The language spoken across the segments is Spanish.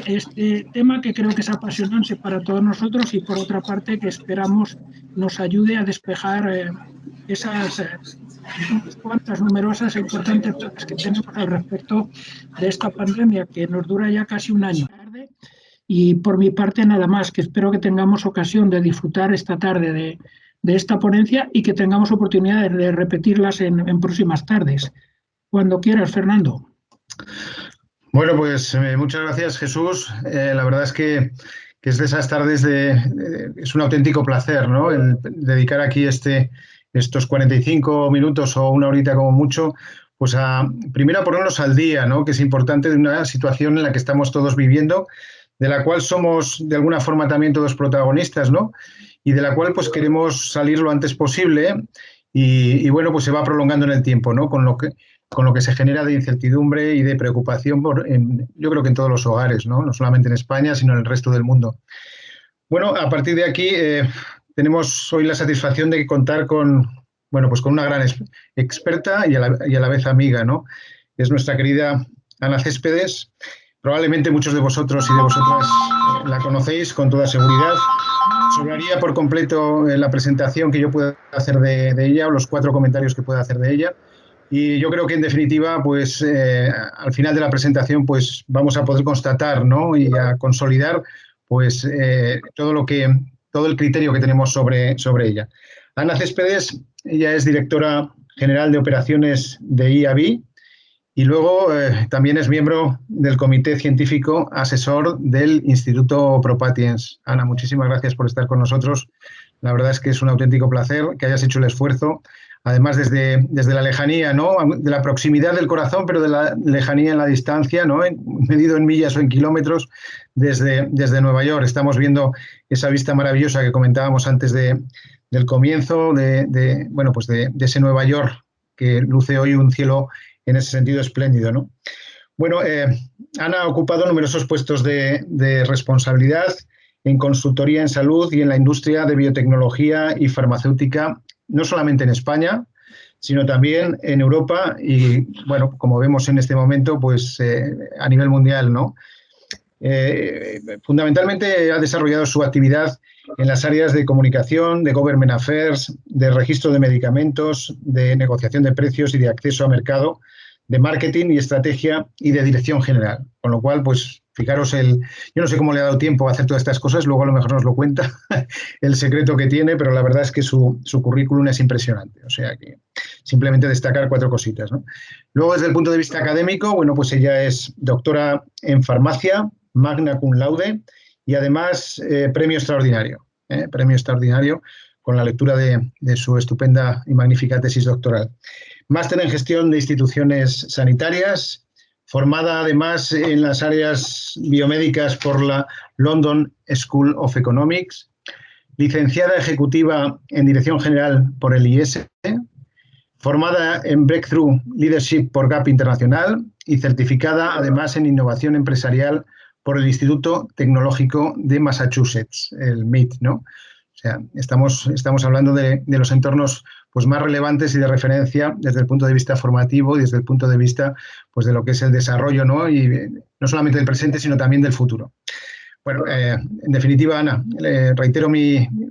este tema que creo que es apasionante para todos nosotros y por otra parte que esperamos nos ayude a despejar esas unas cuantas numerosas e importantes dudas que tenemos al respecto de esta pandemia que nos dura ya casi un año. Y por mi parte nada más, que espero que tengamos ocasión de disfrutar esta tarde de esta ponencia y que tengamos oportunidad de repetirlas en próximas tardes. Cuando quieras, Fernando. Bueno, pues muchas gracias, Jesús. La verdad es que es de esas tardes es un auténtico placer, ¿no? El dedicar aquí estos 45 minutos o una horita como mucho, pues primero a ponernos al día, ¿no? Que es importante de una situación en la que estamos todos viviendo, de la cual somos de alguna forma también todos protagonistas, ¿no? Y de la cual pues queremos salir lo antes posible y bueno, pues se va prolongando en el tiempo, ¿no? Con lo que se genera de incertidumbre y de preocupación yo creo que en todos los hogares, ¿no? No solamente en España, sino en el resto del mundo. Bueno, a partir de aquí tenemos hoy la satisfacción de contar con una gran experta y a la vez amiga, ¿no? Es nuestra querida Ana Céspedes. Probablemente muchos de vosotros y de vosotras la conocéis con toda seguridad. Sobraría por completo la presentación que yo pueda hacer de ella o los 4 comentarios que pueda hacer de ella. Y yo creo que en definitiva, pues al final de la presentación, pues vamos a poder constatar, ¿no? Y a consolidar, pues todo el criterio que tenemos sobre ella. Ana Céspedes, ella es directora general de operaciones de IAB y luego también es miembro del comité científico asesor del Instituto ProPatiens. Ana, muchísimas gracias por estar con nosotros. La verdad es que es un auténtico placer que hayas hecho el esfuerzo. Además, desde la lejanía, ¿no? De la proximidad del corazón, pero de la lejanía en la distancia, ¿no? Medido en millas o en kilómetros, desde Nueva York. Estamos viendo esa vista maravillosa que comentábamos antes del comienzo, de ese Nueva York que luce hoy un cielo en ese sentido espléndido, ¿no? Bueno, Ana ha ocupado numerosos puestos de responsabilidad en consultoría en salud y en la industria de biotecnología y farmacéutica, no solamente en España, sino también en Europa y, bueno, como vemos en este momento, pues a nivel mundial, ¿no? Fundamentalmente ha desarrollado su actividad en las áreas de comunicación, de government affairs, de registro de medicamentos, de negociación de precios y de acceso a mercado, de marketing y estrategia y de dirección general. Con lo cual, pues fijaros yo no sé cómo le ha dado tiempo a hacer todas estas cosas, luego a lo mejor nos lo cuenta el secreto que tiene, pero la verdad es que su currículum es impresionante. O sea que simplemente destacar 4 cositas, ¿no? Luego, desde el punto de vista académico, bueno, pues ella es doctora en farmacia, magna cum laude y además premio extraordinario con la lectura de su estupenda y magnífica tesis doctoral. Máster en gestión de instituciones sanitarias, formada además en las áreas biomédicas por la London School of Economics, licenciada ejecutiva en dirección general por el IES, formada en Breakthrough Leadership por GAP Internacional y certificada además en innovación empresarial por el Instituto Tecnológico de Massachusetts, el MIT, ¿no? O sea, estamos hablando de los entornos pues, más relevantes y de referencia desde el punto de vista formativo y desde el punto de vista pues, de lo que es el desarrollo, ¿no? Y no solamente del presente, sino también del futuro. Bueno, en definitiva, Ana, reitero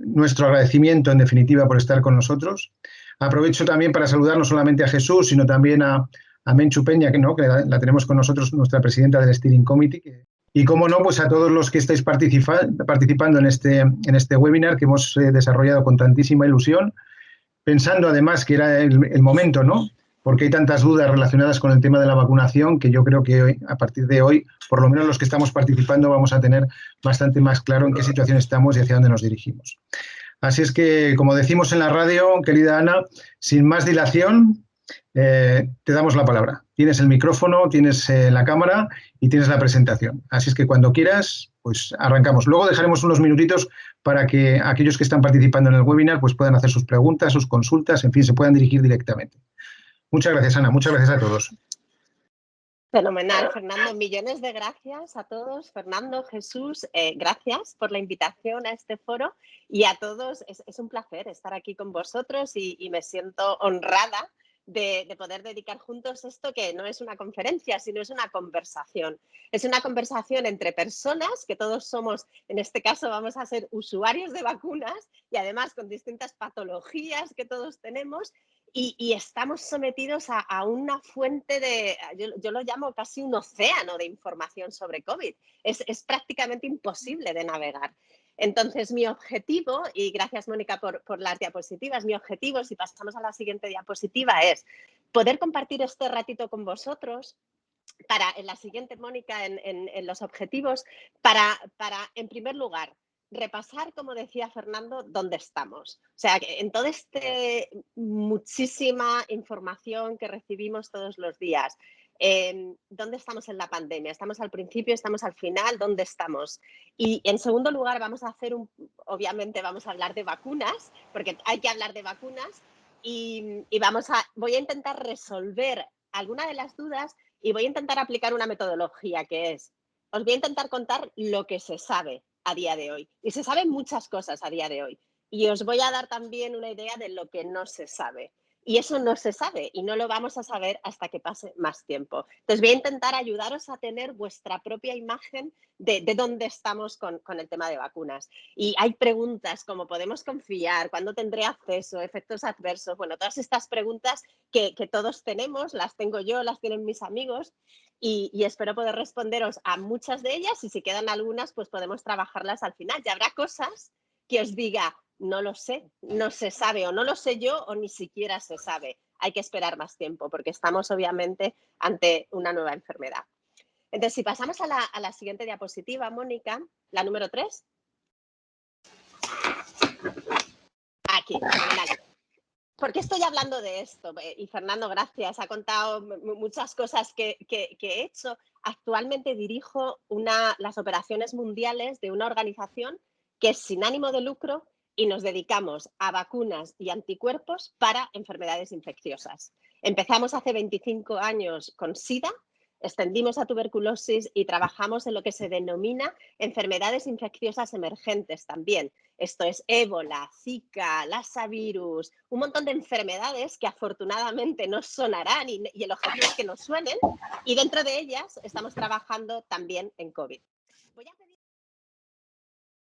nuestro agradecimiento, en definitiva, por estar con nosotros. Aprovecho también para saludar no solamente a Jesús, sino también a Menchu Peña, que la tenemos con nosotros, nuestra presidenta del Steering Committee. Y, cómo no, pues a todos los que estáis participando en este webinar que hemos desarrollado con tantísima ilusión, pensando además que era el momento, ¿no? Porque hay tantas dudas relacionadas con el tema de la vacunación que yo creo que hoy, a partir de hoy, por lo menos los que estamos participando, vamos a tener bastante más claro en qué situación estamos y hacia dónde nos dirigimos. Así es que, como decimos en la radio, querida Ana, sin más dilación, te damos la palabra. Tienes el micrófono, tienes la cámara y tienes la presentación. Así es que cuando quieras, pues arrancamos. Luego dejaremos unos minutitos para que aquellos que están participando en el webinar pues puedan hacer sus preguntas, sus consultas, en fin, se puedan dirigir directamente. Muchas gracias, Ana. Muchas gracias a todos. Fenomenal, Fernando. Millones de gracias a todos. Fernando, Jesús, gracias por la invitación a este foro y a todos. Es un placer estar aquí con vosotros y me siento honrada de poder dedicar juntos esto, que no es una conferencia, sino es una conversación. Es una conversación entre personas, que todos somos, en este caso vamos a ser usuarios de vacunas y además con distintas patologías que todos tenemos, y estamos sometidos a una fuente de, yo lo llamo casi un océano de información sobre COVID. Es prácticamente imposible de navegar. Entonces, mi objetivo, y gracias Mónica por las diapositivas, mi objetivo, si pasamos a la siguiente diapositiva, es poder compartir este ratito con vosotros para, en la siguiente, Mónica, en los objetivos, para, en primer lugar, repasar, como decía Fernando, dónde estamos. O sea, en toda muchísima información que recibimos todos los días. ¿Dónde estamos en la pandemia? ¿Estamos al principio? ¿Estamos al final? ¿Dónde estamos? Y en segundo lugar, vamos a hacer obviamente vamos a hablar de vacunas, porque hay que hablar de vacunas, y voy a intentar resolver alguna de las dudas y voy a intentar aplicar una metodología que es, os voy a intentar contar lo que se sabe a día de hoy. Y se saben muchas cosas a día de hoy. Y os voy a dar también una idea de lo que no se sabe. Y eso no se sabe y no lo vamos a saber hasta que pase más tiempo. Entonces voy a intentar ayudaros a tener vuestra propia imagen de dónde estamos con el tema de vacunas. Y hay preguntas como ¿podemos confiar? ¿Cuándo tendré acceso? ¿Efectos adversos? Bueno, todas estas preguntas que todos tenemos, las tengo yo, las tienen mis amigos, y espero poder responderos a muchas de ellas, y si quedan algunas, pues podemos trabajarlas al final. Y habrá cosas que os diga, no lo sé, no se sabe, o no lo sé yo, o ni siquiera se sabe. Hay que esperar más tiempo porque estamos obviamente ante una nueva enfermedad. Entonces, si pasamos a la siguiente diapositiva, Mónica, la número 3. Aquí, fenomenal. ¿Por qué estoy hablando de esto? Y Fernando, gracias, ha contado muchas cosas que he hecho. Actualmente dirijo las operaciones mundiales de una organización que es sin ánimo de lucro y nos dedicamos a vacunas y anticuerpos para enfermedades infecciosas. Empezamos hace 25 años con SIDA, extendimos a tuberculosis y trabajamos en lo que se denomina enfermedades infecciosas emergentes también. Esto es ébola, zika, lassa virus, un montón de enfermedades que afortunadamente no sonarán y el objetivo es que no suenen, y dentro de ellas estamos trabajando también en COVID. Voy a pedir...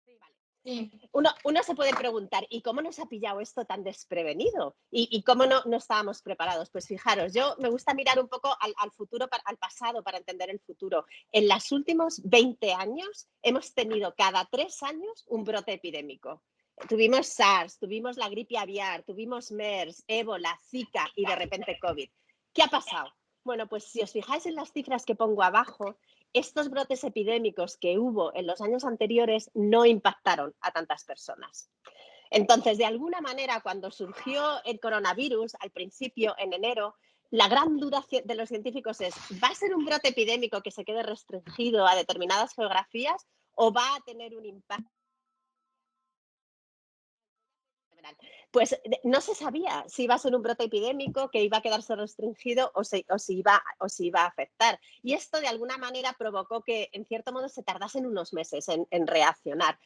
Sí, vale. Sí. Uno se puede preguntar, ¿y cómo nos ha pillado esto tan desprevenido? ¿Y cómo no estábamos preparados? Pues fijaros, yo me gusta mirar un poco al futuro, al pasado, para entender el futuro. En los últimos 20 años hemos tenido cada 3 años un brote epidémico. Tuvimos SARS, tuvimos la gripe aviar, tuvimos MERS, ébola, zika y de repente COVID. ¿Qué ha pasado? Bueno, pues si os fijáis en las cifras que pongo abajo, estos brotes epidémicos que hubo en los años anteriores no impactaron a tantas personas. Entonces, de alguna manera, cuando surgió el coronavirus, al principio, en enero, la gran duda de los científicos es, ¿va a ser un brote epidémico que se quede restringido a determinadas geografías o va a tener un impacto? Pues no se sabía si iba a ser un brote epidémico que iba a quedarse restringido o si iba a afectar. Y esto de alguna manera provocó que, en cierto modo, se tardasen unos meses en reaccionar.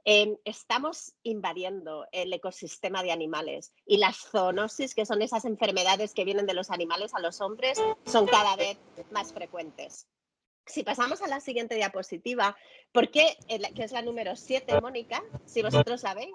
Estamos invadiendo el ecosistema de animales y las zoonosis, que son esas enfermedades que vienen de los animales a los hombres, son cada vez más frecuentes. Si pasamos a la siguiente diapositiva, ¿por qué? Que es la número 7, Mónica, si vosotros la veis.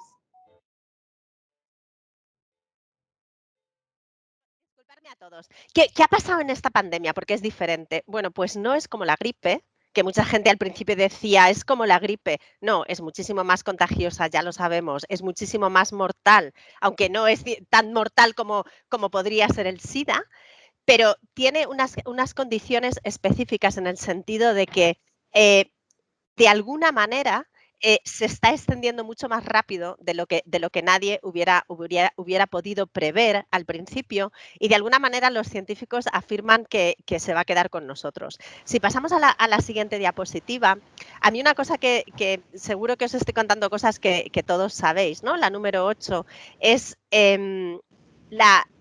A todos. ¿Qué ha pasado en esta pandemia? Porque es diferente. Bueno, pues no es como la gripe, que mucha gente al principio decía, es como la gripe. No, es muchísimo más contagiosa, ya lo sabemos, es muchísimo más mortal, aunque no es tan mortal como podría ser el SIDA, pero tiene unas condiciones específicas en el sentido de que, de alguna manera, se está extendiendo mucho más rápido de lo que nadie hubiera podido prever al principio, y de alguna manera los científicos afirman que se va a quedar con nosotros. Si pasamos a la siguiente diapositiva, a mí una cosa que seguro que os estoy contando cosas que todos sabéis, ¿no? La número 8 es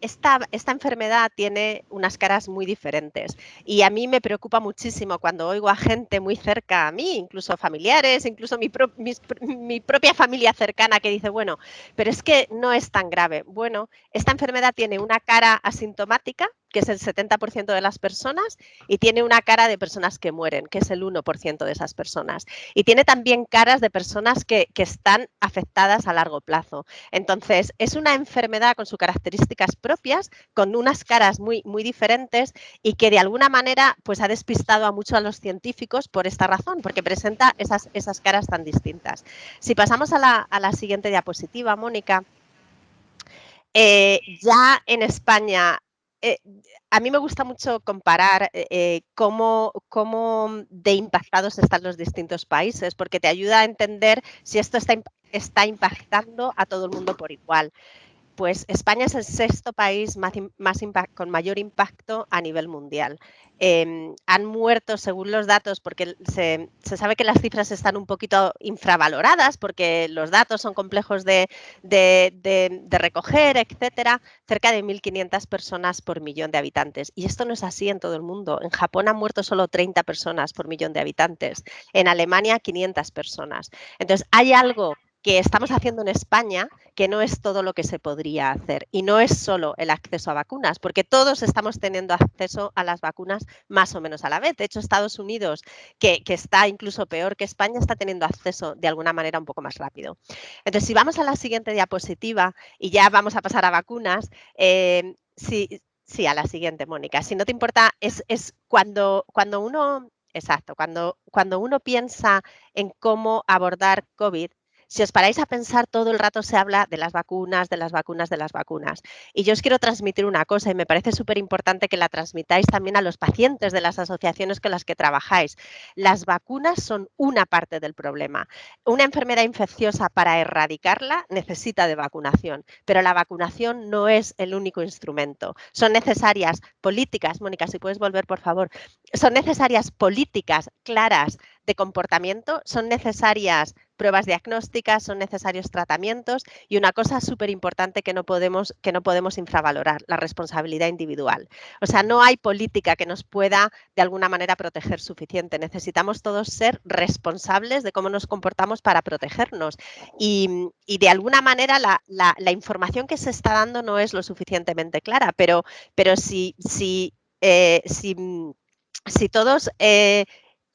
esta enfermedad tiene unas caras muy diferentes y a mí me preocupa muchísimo cuando oigo a gente muy cerca a mí, incluso familiares, incluso mi propia familia cercana que dice, bueno, pero es que no es tan grave. Bueno, esta enfermedad tiene una cara asintomática, que es el 70% de las personas, y tiene una cara de personas que mueren, que es el 1% de esas personas. Y tiene también caras de personas que están afectadas a largo plazo. Entonces, es una enfermedad con sus características propias, con unas caras muy, muy diferentes y que de alguna manera pues, ha despistado a muchos a los científicos por esta razón, porque presenta esas caras tan distintas. Si pasamos a la siguiente diapositiva, Mónica, ya en España, a mí me gusta mucho comparar cómo de impactados están los distintos países, porque te ayuda a entender si esto está impactando a todo el mundo por igual. Pues España es el sexto país con mayor impacto a nivel mundial. Han muerto, según los datos, porque se sabe que las cifras están un poquito infravaloradas, porque los datos son complejos de recoger, etcétera, cerca de 1.500 personas por millón de habitantes. Y esto no es así en todo el mundo. En Japón han muerto solo 30 personas por millón de habitantes. En Alemania, 500 personas. Entonces, hay algo que estamos haciendo en España que no es todo lo que se podría hacer. Y no es solo el acceso a vacunas, porque todos estamos teniendo acceso a las vacunas más o menos a la vez. De hecho, Estados Unidos, que está incluso peor que España, está teniendo acceso de alguna manera un poco más rápido. Entonces, si vamos a la siguiente diapositiva y ya vamos a pasar a vacunas, sí, a la siguiente, Mónica. Si no te importa, es cuando uno... Exacto, cuando uno piensa en cómo abordar COVID, si os paráis a pensar, todo el rato se habla de las vacunas, de las vacunas, de las vacunas. Y yo os quiero transmitir una cosa y me parece súper importante que la transmitáis también a los pacientes de las asociaciones con las que trabajáis. Las vacunas son una parte del problema. Una enfermedad infecciosa, para erradicarla, necesita de vacunación, pero la vacunación no es el único instrumento. Son necesarias políticas, Mónica, si puedes volver, por favor, son necesarias políticas claras de comportamiento, son necesarias pruebas diagnósticas, son necesarios tratamientos y una cosa súper importante que no podemos infravalorar, la responsabilidad individual. O sea, no hay política que nos pueda de alguna manera proteger suficiente. Necesitamos todos ser responsables de cómo nos comportamos para protegernos y de alguna manera la información que se está dando no es lo suficientemente clara, pero si todos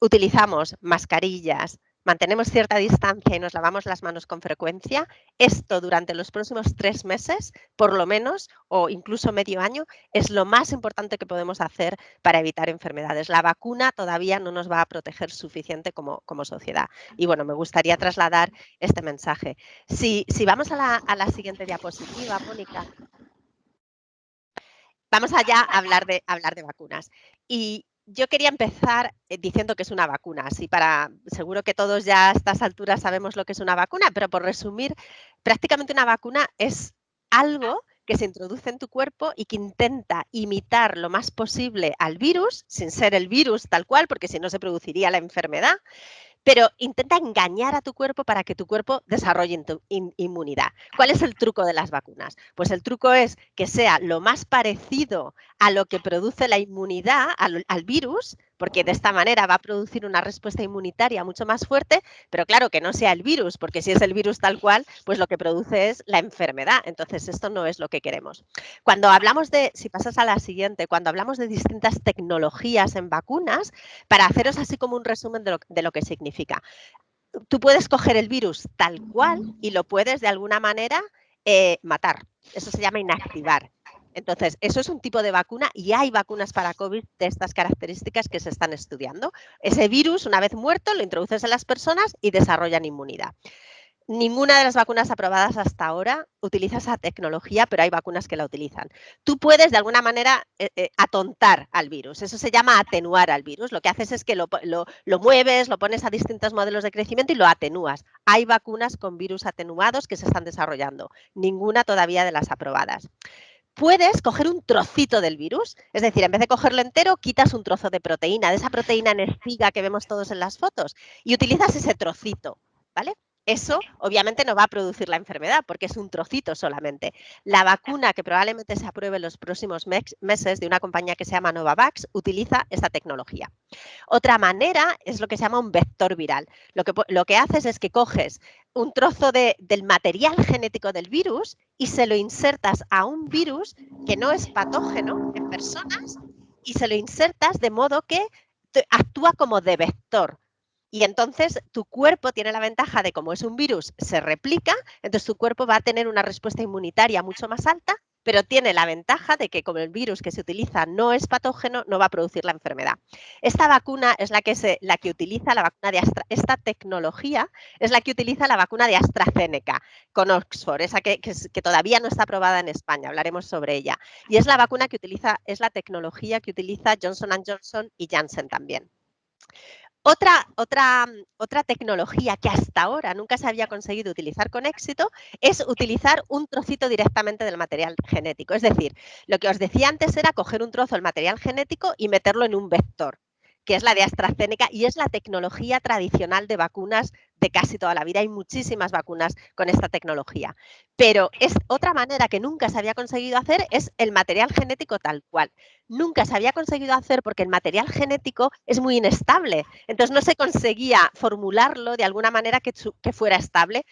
utilizamos mascarillas, mantenemos cierta distancia y nos lavamos las manos con frecuencia, esto durante los próximos 3 meses, por lo menos, o incluso medio año, es lo más importante que podemos hacer para evitar enfermedades. La vacuna todavía no nos va a proteger suficiente como sociedad. Y bueno, me gustaría trasladar este mensaje. Si vamos a la siguiente diapositiva, Mónica. Vamos allá a hablar de vacunas. Y yo quería empezar diciendo que es una vacuna. Seguro que todos ya a estas alturas sabemos lo que es una vacuna, pero por resumir, prácticamente una vacuna es algo que se introduce en tu cuerpo y que intenta imitar lo más posible al virus, sin ser el virus tal cual, porque si no se produciría la enfermedad, pero intenta engañar a tu cuerpo para que tu cuerpo desarrolle inmunidad. ¿Cuál es el truco de las vacunas? Pues el truco es que sea lo más parecido a lo que produce la inmunidad al virus, porque de esta manera va a producir una respuesta inmunitaria mucho más fuerte, pero claro, que no sea el virus, porque si es el virus tal cual, pues lo que produce es la enfermedad. Entonces, esto no es lo que queremos. Cuando hablamos si pasas a la siguiente, cuando hablamos de distintas tecnologías en vacunas, para haceros así como un resumen de lo que significa. Tú puedes coger el virus tal cual y lo puedes de alguna manera matar. Eso se llama inactivar. Entonces, eso es un tipo de vacuna y hay vacunas para COVID de estas características que se están estudiando. Ese virus, una vez muerto, lo introduces en las personas y desarrollan inmunidad. Ninguna de las vacunas aprobadas hasta ahora utiliza esa tecnología, pero hay vacunas que la utilizan. Tú puedes, de alguna manera, atontar al virus. Eso se llama atenuar al virus. Lo que haces es que lo mueves, lo pones a distintos modelos de crecimiento y lo atenúas. Hay vacunas con virus atenuados que se están desarrollando. Ninguna todavía de las aprobadas. Puedes coger un trocito del virus, es decir, en vez de cogerlo entero, quitas un trozo de proteína, de esa proteína en espiga que vemos todos en las fotos, y utilizas ese trocito, ¿vale? Eso obviamente no va a producir la enfermedad porque es un trocito solamente. La vacuna que probablemente se apruebe en los próximos meses de una compañía que se llama Novavax utiliza esta tecnología. Otra manera es lo que se llama un vector viral. Lo que haces es que coges un trozo del material genético del virus y se lo insertas a un virus que no es patógeno en personas y se lo insertas de modo que actúa como de vector. Y entonces tu cuerpo tiene la ventaja de, como es un virus, se replica, entonces tu cuerpo va a tener una respuesta inmunitaria mucho más alta, pero tiene la ventaja de que como el virus que se utiliza no es patógeno, no va a producir la enfermedad. Esta vacuna es la que utiliza la vacuna de esta tecnología es la que utiliza la vacuna de AstraZeneca con Oxford, esa que todavía no está aprobada en España, hablaremos sobre ella. Y es la vacuna que utiliza, es la tecnología que utiliza Johnson & Johnson y Janssen también. Otra tecnología que hasta ahora nunca se había conseguido utilizar con éxito es utilizar un trocito directamente del material genético. Es decir, lo que os decía antes era coger un trozo del material genético y meterlo en un vector, que es la de AstraZeneca y es la tecnología tradicional de vacunas de casi toda la vida. Hay muchísimas vacunas con esta tecnología. Pero otra manera que nunca se había conseguido hacer es el material genético tal cual. Nunca se había conseguido hacer porque el material genético es muy inestable. Entonces no se conseguía formularlo de alguna manera que fuera estable,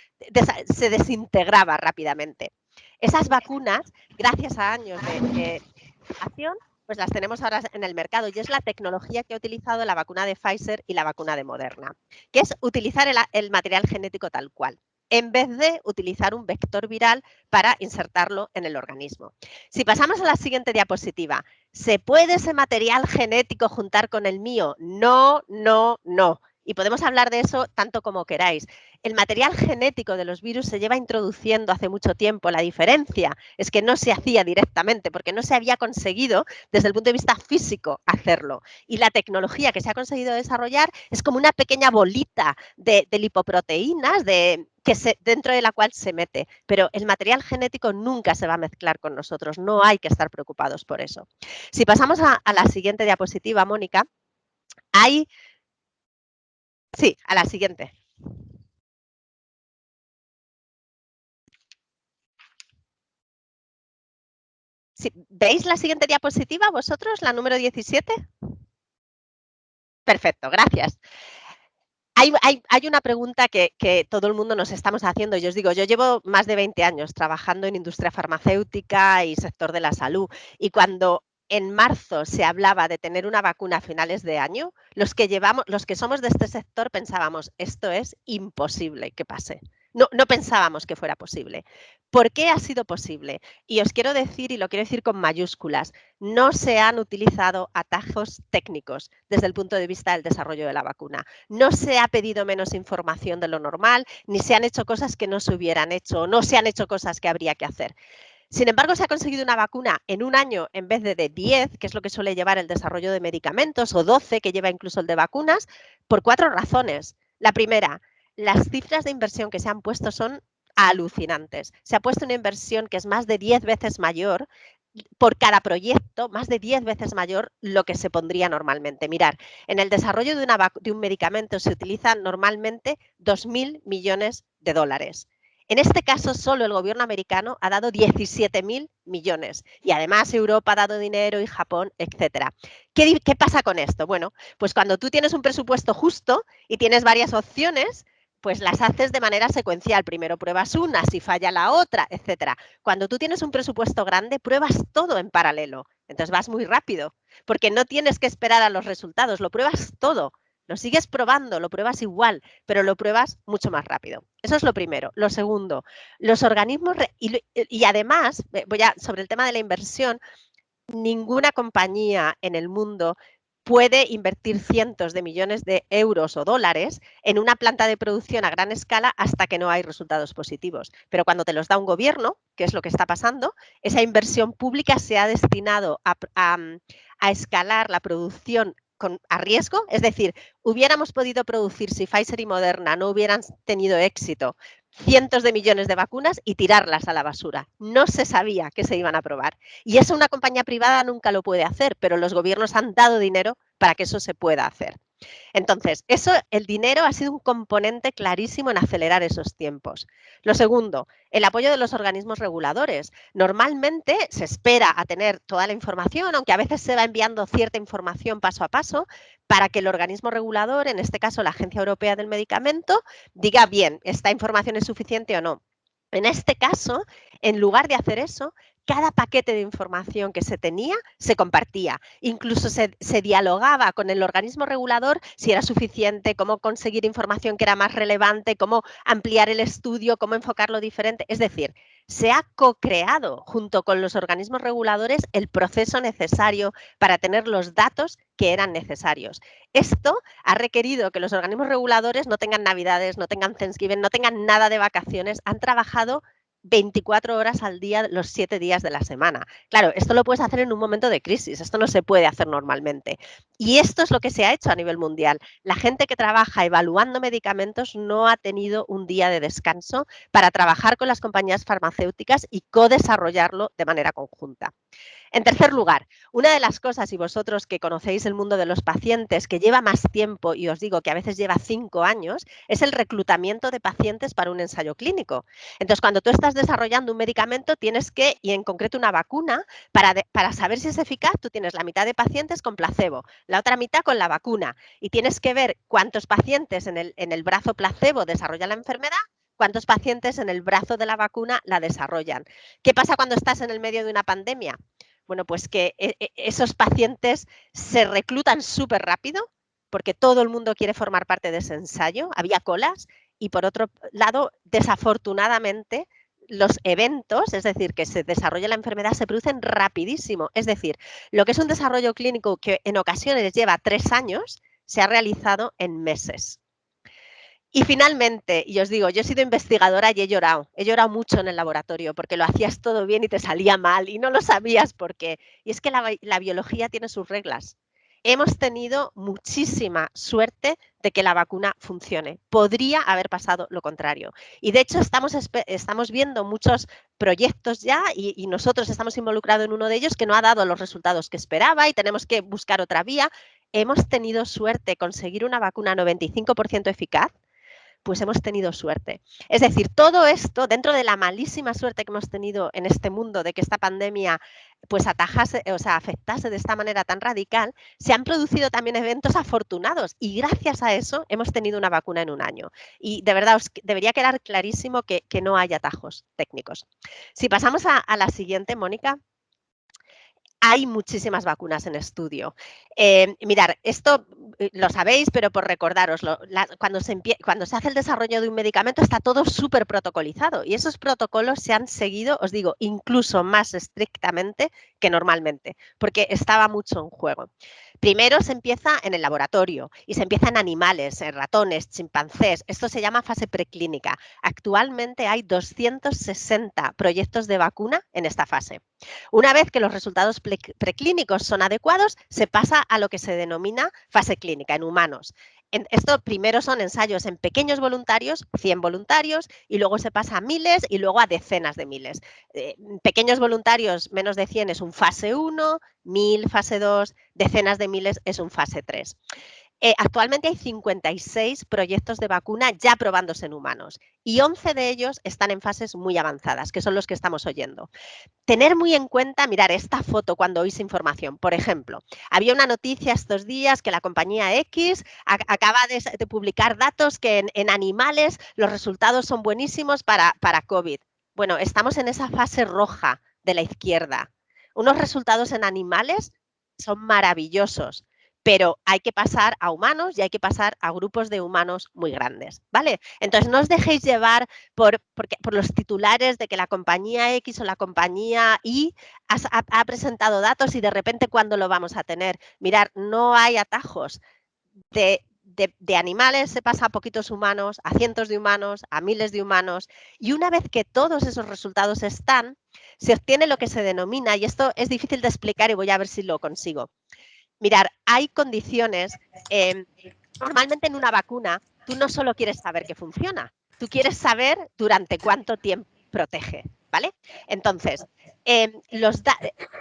se desintegraba rápidamente. Esas vacunas, gracias a años de investigación, pues las tenemos ahora en el mercado y es la tecnología que ha utilizado la vacuna de Pfizer y la vacuna de Moderna, que es utilizar el material genético tal cual, en vez de utilizar un vector viral para insertarlo en el organismo. Si pasamos a la siguiente diapositiva, ¿se puede ese material genético juntar con el mío? No, no, no. Y podemos hablar de eso tanto como queráis. El material genético de los virus se lleva introduciendo hace mucho tiempo. La diferencia es que no se hacía directamente porque no se había conseguido desde el punto de vista físico hacerlo. Y la tecnología que se ha conseguido desarrollar es como una pequeña bolita de lipoproteínas dentro de la cual se mete. Pero el material genético nunca se va a mezclar con nosotros. No hay que estar preocupados por eso. Si pasamos a la siguiente diapositiva, Mónica, hay... Sí, a la siguiente. Sí, ¿veis la siguiente diapositiva vosotros, la número 17? Perfecto, gracias. Hay una pregunta que todo el mundo nos estamos haciendo. Yo os digo, yo llevo más de 20 años trabajando en industria farmacéutica y sector de la salud. Y cuando en marzo se hablaba de tener una vacuna a finales de año, los que somos de este sector pensábamos, esto es imposible que pase. No pensábamos que fuera posible. ¿Por qué ha sido posible? Y os quiero decir, y lo quiero decir con mayúsculas, no se han utilizado atajos técnicos desde el punto de vista del desarrollo de la vacuna. No se ha pedido menos información de lo normal, ni se han hecho cosas que no se hubieran hecho, o no se han hecho cosas que habría que hacer. Sin embargo, se ha conseguido una vacuna en un año en vez de 10, que es lo que suele llevar el desarrollo de medicamentos, o 12, que lleva incluso el de vacunas, por 4 razones. La primera, las cifras de inversión que se han puesto son alucinantes. Se ha puesto una inversión que es más de 10 veces mayor por cada proyecto, más de 10 veces mayor lo que se pondría normalmente. Mirar, en el desarrollo de un medicamento se utilizan normalmente 2.000 millones de dólares. En este caso, solo el gobierno americano ha dado 17.000 millones y además Europa ha dado dinero y Japón, etcétera. ¿Qué pasa con esto? Bueno, pues cuando tú tienes un presupuesto justo y tienes varias opciones, pues las haces de manera secuencial. Primero pruebas una, si falla la otra, etcétera. Cuando tú tienes un presupuesto grande, pruebas todo en paralelo. Entonces vas muy rápido, porque no tienes que esperar a los resultados, lo pruebas todo. Lo sigues probando, lo pruebas igual, pero lo pruebas mucho más rápido. Eso es lo primero. Lo segundo, los organismos, y además, sobre el tema de la inversión, ninguna compañía en el mundo puede invertir cientos de millones de euros o dólares en una planta de producción a gran escala hasta que no hay resultados positivos. Pero cuando te los da un gobierno, que es lo que está pasando, esa inversión pública se ha destinado a escalar la producción a riesgo, es decir, hubiéramos podido producir, si Pfizer y Moderna no hubieran tenido éxito, cientos de millones de vacunas y tirarlas a la basura. No se sabía que se iban a aprobar. Y eso una compañía privada nunca lo puede hacer, pero los gobiernos han dado dinero para que eso se pueda hacer. Entonces, el dinero ha sido un componente clarísimo en acelerar esos tiempos. Lo segundo, el apoyo de los organismos reguladores. Normalmente se espera a tener toda la información, aunque a veces se va enviando cierta información paso a paso, para que el organismo regulador, en este caso la Agencia Europea del Medicamento, diga bien, ¿esta información es suficiente o no? En este caso, en lugar de hacer eso, cada paquete de información que se tenía se compartía. Incluso se dialogaba con el organismo regulador si era suficiente, cómo conseguir información que era más relevante, cómo ampliar el estudio, cómo enfocarlo diferente. Es decir, se ha co-creado junto con los organismos reguladores el proceso necesario para tener los datos que eran necesarios. Esto ha requerido que los organismos reguladores no tengan navidades, no tengan Thanksgiving, no tengan nada de vacaciones, han trabajado 24 horas al día, los 7 días de la semana. Claro, esto lo puedes hacer en un momento de crisis, esto no se puede hacer normalmente. Y esto es lo que se ha hecho a nivel mundial. La gente que trabaja evaluando medicamentos no ha tenido un día de descanso para trabajar con las compañías farmacéuticas y co-desarrollarlo de manera conjunta. En tercer lugar, una de las cosas, y vosotros que conocéis el mundo de los pacientes, que lleva más tiempo, y os digo que a veces lleva 5 años, es el reclutamiento de pacientes para un ensayo clínico. Entonces, cuando tú estás desarrollando un medicamento, tienes que, y en concreto una vacuna, para saber si es eficaz, tú tienes la mitad de pacientes con placebo, la otra mitad con la vacuna, y tienes que ver cuántos pacientes en el brazo placebo desarrollan la enfermedad, cuántos pacientes en el brazo de la vacuna la desarrollan. ¿Qué pasa cuando estás en el medio de una pandemia? Bueno, pues que esos pacientes se reclutan súper rápido porque todo el mundo quiere formar parte de ese ensayo, había colas y por otro lado, desafortunadamente, los eventos, es decir, que se desarrolla la enfermedad, se producen rapidísimo. Es decir, lo que es un desarrollo clínico que en ocasiones lleva 3 años, se ha realizado en meses. Y finalmente, y os digo, yo he sido investigadora y he llorado mucho en el laboratorio porque lo hacías todo bien y te salía mal y no lo sabías por qué. Y es que la biología tiene sus reglas. Hemos tenido muchísima suerte de que la vacuna funcione. Podría haber pasado lo contrario. Y de hecho estamos viendo muchos proyectos ya y nosotros estamos involucrados en uno de ellos que no ha dado los resultados que esperaba y tenemos que buscar otra vía. Hemos tenido suerte de conseguir una vacuna 95% eficaz. Pues hemos tenido suerte. Es decir, todo esto, dentro de la malísima suerte que hemos tenido en este mundo de que esta pandemia pues afectase de esta manera tan radical, se han producido también eventos afortunados y gracias a eso hemos tenido una vacuna en un año. Y de verdad os debería quedar clarísimo que no hay atajos técnicos. Si pasamos a la siguiente, Mónica. Hay muchísimas vacunas en estudio. Mirad, esto lo sabéis, pero por recordároslo, cuando se hace el desarrollo de un medicamento está todo súper protocolizado y esos protocolos se han seguido, os digo, incluso más estrictamente que normalmente, porque estaba mucho en juego. Primero se empieza en el laboratorio y se empieza en animales, en ratones, chimpancés. Esto se llama fase preclínica. Actualmente hay 260 proyectos de vacuna en esta fase. Una vez que los resultados preclínicos son adecuados, se pasa a lo que se denomina fase clínica en humanos. Esto primero son ensayos en pequeños voluntarios, 100 voluntarios, y luego se pasa a miles y luego a decenas de miles. Pequeños voluntarios, menos de 100 es un fase 1, 1000 fase 2, decenas de miles es un fase 3. Actualmente hay 56 proyectos de vacuna ya probándose en humanos y 11 de ellos están en fases muy avanzadas, que son los que estamos oyendo. Tener muy en cuenta, mirar esta foto cuando oís información. Por ejemplo, había una noticia estos días que la compañía X acaba de publicar datos que en animales los resultados son buenísimos para COVID. Bueno, estamos en esa fase roja de la izquierda. Unos resultados en animales son maravillosos, pero hay que pasar a humanos y hay que pasar a grupos de humanos muy grandes, ¿vale? Entonces, no os dejéis llevar por los titulares de que la compañía X o la compañía Y ha presentado datos y de repente, ¿cuándo lo vamos a tener? Mirad, no hay atajos. De animales se pasa a poquitos humanos, a cientos de humanos, a miles de humanos, y una vez que todos esos resultados están, se obtiene lo que se denomina, y esto es difícil de explicar y voy a ver si lo consigo. Mirar, hay condiciones, normalmente en una vacuna, tú no solo quieres saber que funciona, tú quieres saber durante cuánto tiempo protege, ¿vale? Entonces,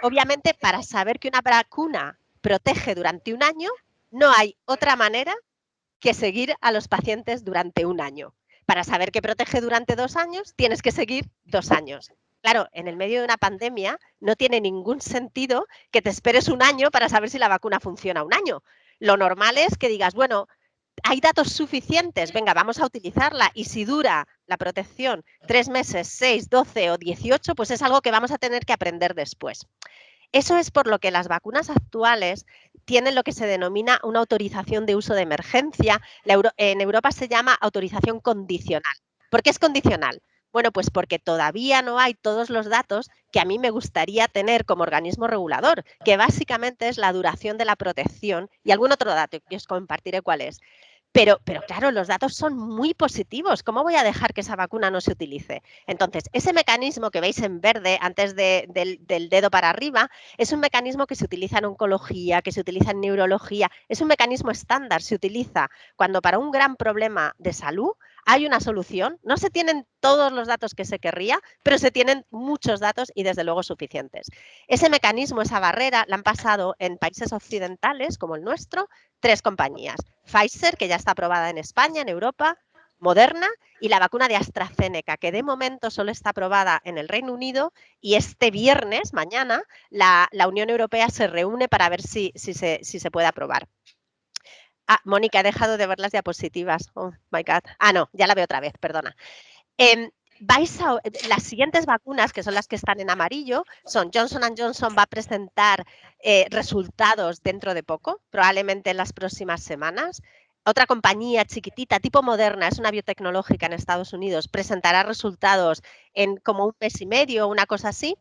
obviamente para saber que una vacuna protege durante un año, No hay otra manera que seguir a los pacientes durante un año. Para saber que protege durante 2 años, tienes que seguir 2 años. Claro, en el medio de una pandemia no tiene ningún sentido que te esperes un año para saber si la vacuna funciona un año. Lo normal es que digas, bueno, hay datos suficientes, venga, vamos a utilizarla, y si dura la protección 3 meses, 6, 12 o 18, pues es algo que vamos a tener que aprender después. Eso es por lo que las vacunas actuales tienen lo que se denomina una autorización de uso de emergencia. En Europa se llama autorización condicional. ¿Por qué es condicional? Bueno, pues porque todavía no hay todos los datos que a mí me gustaría tener como organismo regulador, que básicamente es la duración de la protección y algún otro dato que os compartiré cuál es. Pero claro, los datos son muy positivos. ¿Cómo voy a dejar que esa vacuna no se utilice? Entonces, ese mecanismo que veis en verde antes del dedo para arriba es un mecanismo que se utiliza en oncología, que se utiliza en neurología. Es un mecanismo estándar. Se utiliza cuando para un gran problema de salud hay una solución. No se tienen todos los datos que se querría, pero se tienen muchos datos y desde luego suficientes. Ese mecanismo, esa barrera, la han pasado en países occidentales como el nuestro 3 compañías. Pfizer, que ya está aprobada en España, en Europa, Moderna y la vacuna de AstraZeneca, que de momento solo está aprobada en el Reino Unido, y este viernes, mañana, la Unión Europea se reúne para ver si se puede aprobar. Ah, Mónica, he dejado de ver las diapositivas. Oh, my God. Ah, no, ya la veo otra vez, perdona. Las siguientes vacunas, que son las que están en amarillo, son Johnson & Johnson va a presentar resultados dentro de poco, probablemente en las próximas semanas. Otra compañía chiquitita, tipo Moderna, es una biotecnológica en Estados Unidos, presentará resultados en como 1 mes y medio, una cosa así.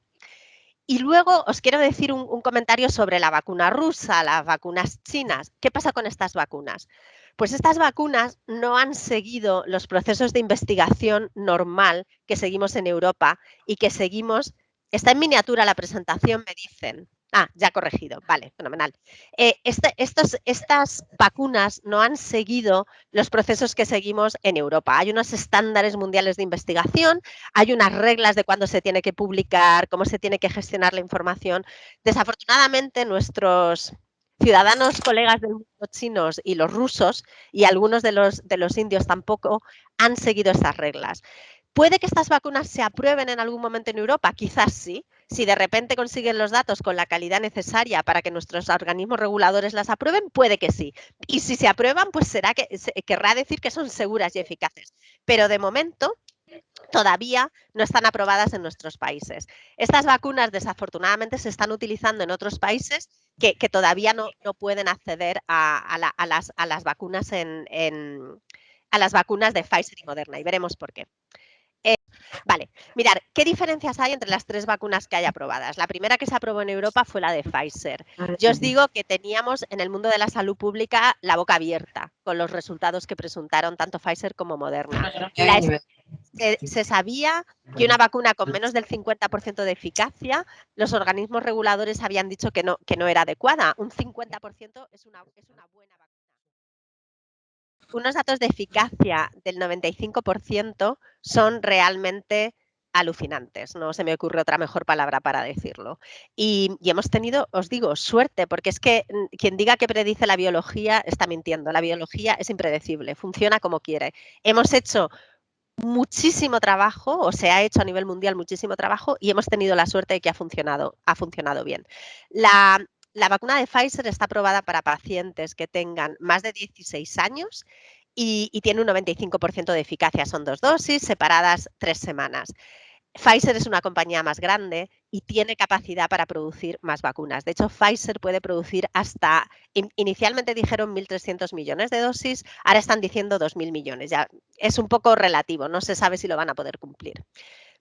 Y luego os quiero decir un comentario sobre la vacuna rusa, las vacunas chinas. ¿Qué pasa con estas vacunas? Pues estas vacunas no han seguido los procesos de investigación normal que seguimos en Europa y que seguimos. Está en miniatura la presentación, me dicen. Ah, ya corregido. Vale, fenomenal. Estas vacunas no han seguido los procesos que seguimos en Europa. Hay unos estándares mundiales de investigación, hay unas reglas de cuándo se tiene que publicar, cómo se tiene que gestionar la información. Desafortunadamente, nuestros ciudadanos, colegas del mundo chinos y los rusos y algunos de los indios tampoco han seguido estas reglas. ¿Puede que estas vacunas se aprueben en algún momento en Europa? Quizás sí. Si de repente consiguen los datos con la calidad necesaria para que nuestros organismos reguladores las aprueben, puede que sí. Y si se aprueban, pues querrá decir que son seguras y eficaces. Pero de momento todavía no están aprobadas en nuestros países. Estas vacunas, desafortunadamente, se están utilizando en otros países que todavía no pueden acceder a las vacunas a las vacunas de Pfizer y Moderna, y veremos por qué. Vale, mirar, ¿qué diferencias hay entre las 3 vacunas que hay aprobadas? La primera que se aprobó en Europa fue la de Pfizer. Yo os digo que teníamos en el mundo de la salud pública la boca abierta con los resultados que presentaron tanto Pfizer como Moderna. Se sabía que una vacuna con menos del 50% de eficacia, los organismos reguladores habían dicho que no era adecuada. Un 50% es una buena vacuna. Unos datos de eficacia del 95% son realmente alucinantes, no se me ocurre otra mejor palabra para decirlo. Y hemos tenido, os digo, suerte, porque es que quien diga que predice la biología está mintiendo. La biología es impredecible, funciona como quiere. Hemos hecho muchísimo trabajo, o se ha hecho a nivel mundial muchísimo trabajo, y hemos tenido la suerte de que ha funcionado bien. La vacuna de Pfizer está aprobada para pacientes que tengan más de 16 años y tiene un 95% de eficacia. Son 2 dosis separadas 3 semanas. Pfizer es una compañía más grande y tiene capacidad para producir más vacunas. De hecho, Pfizer puede producir hasta, inicialmente dijeron 1.300 millones de dosis, ahora están diciendo 2.000 millones. Ya es un poco relativo, no se sabe si lo van a poder cumplir.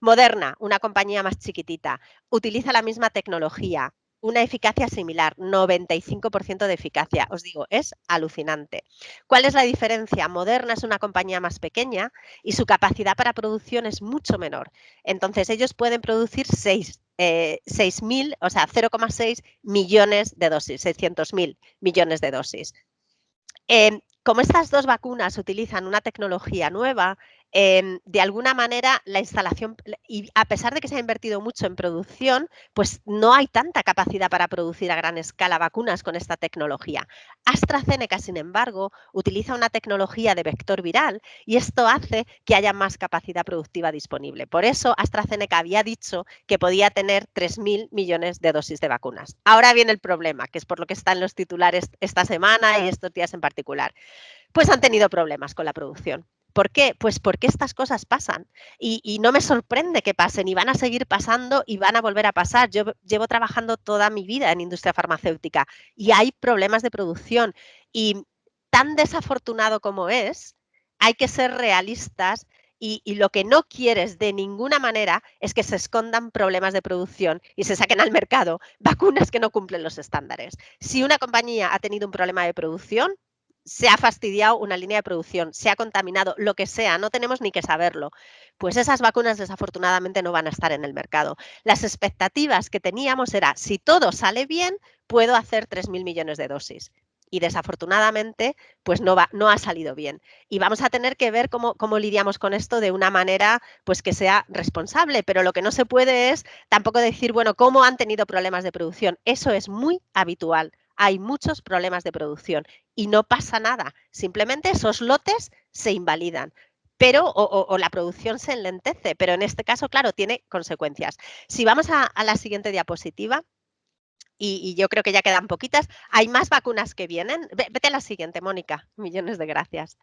Moderna, una compañía más chiquitita, utiliza la misma tecnología, una eficacia similar, 95% de eficacia. Os digo, es alucinante. ¿Cuál es la diferencia? Moderna es una compañía más pequeña y su capacidad para producción es mucho menor. Entonces, ellos pueden producir 6.000, o sea, 0,6 millones de dosis, 600.000 millones de dosis. Como estas 2 vacunas utilizan una tecnología nueva, de alguna manera la instalación, y a pesar de que se ha invertido mucho en producción, pues no hay tanta capacidad para producir a gran escala vacunas con esta tecnología. AstraZeneca, sin embargo, utiliza una tecnología de vector viral y esto hace que haya más capacidad productiva disponible. Por eso AstraZeneca había dicho que podía tener 3.000 millones de dosis de vacunas. Ahora viene el problema, que es por lo que están los titulares esta semana y estos días en particular. Pues han tenido problemas con la producción. ¿Por qué? Pues porque estas cosas pasan y no me sorprende que pasen y van a seguir pasando y van a volver a pasar. Yo llevo trabajando toda mi vida en industria farmacéutica y hay problemas de producción y tan desafortunado como es, hay que ser realistas y lo que no quieres de ninguna manera es que se escondan problemas de producción y se saquen al mercado vacunas que no cumplen los estándares. Si una compañía ha tenido un problema de producción, se ha fastidiado una línea de producción, se ha contaminado, lo que sea, no tenemos ni que saberlo, pues esas vacunas desafortunadamente no van a estar en el mercado. Las expectativas que teníamos era, si todo sale bien, puedo hacer 3.000 millones de dosis. Y desafortunadamente, pues no ha salido bien. Y vamos a tener que ver cómo lidiamos con esto de una manera pues que sea responsable. Pero lo que no se puede es tampoco decir, bueno, cómo han tenido problemas de producción. Eso es muy habitual. Hay muchos problemas de producción y no pasa nada. Simplemente esos lotes se invalidan. Pero, o la producción se enlentece, pero en este caso, claro, tiene consecuencias. Si vamos a la siguiente diapositiva, y yo creo que ya quedan poquitas, hay más vacunas que vienen. Vete a la siguiente, Mónica. Millones de gracias.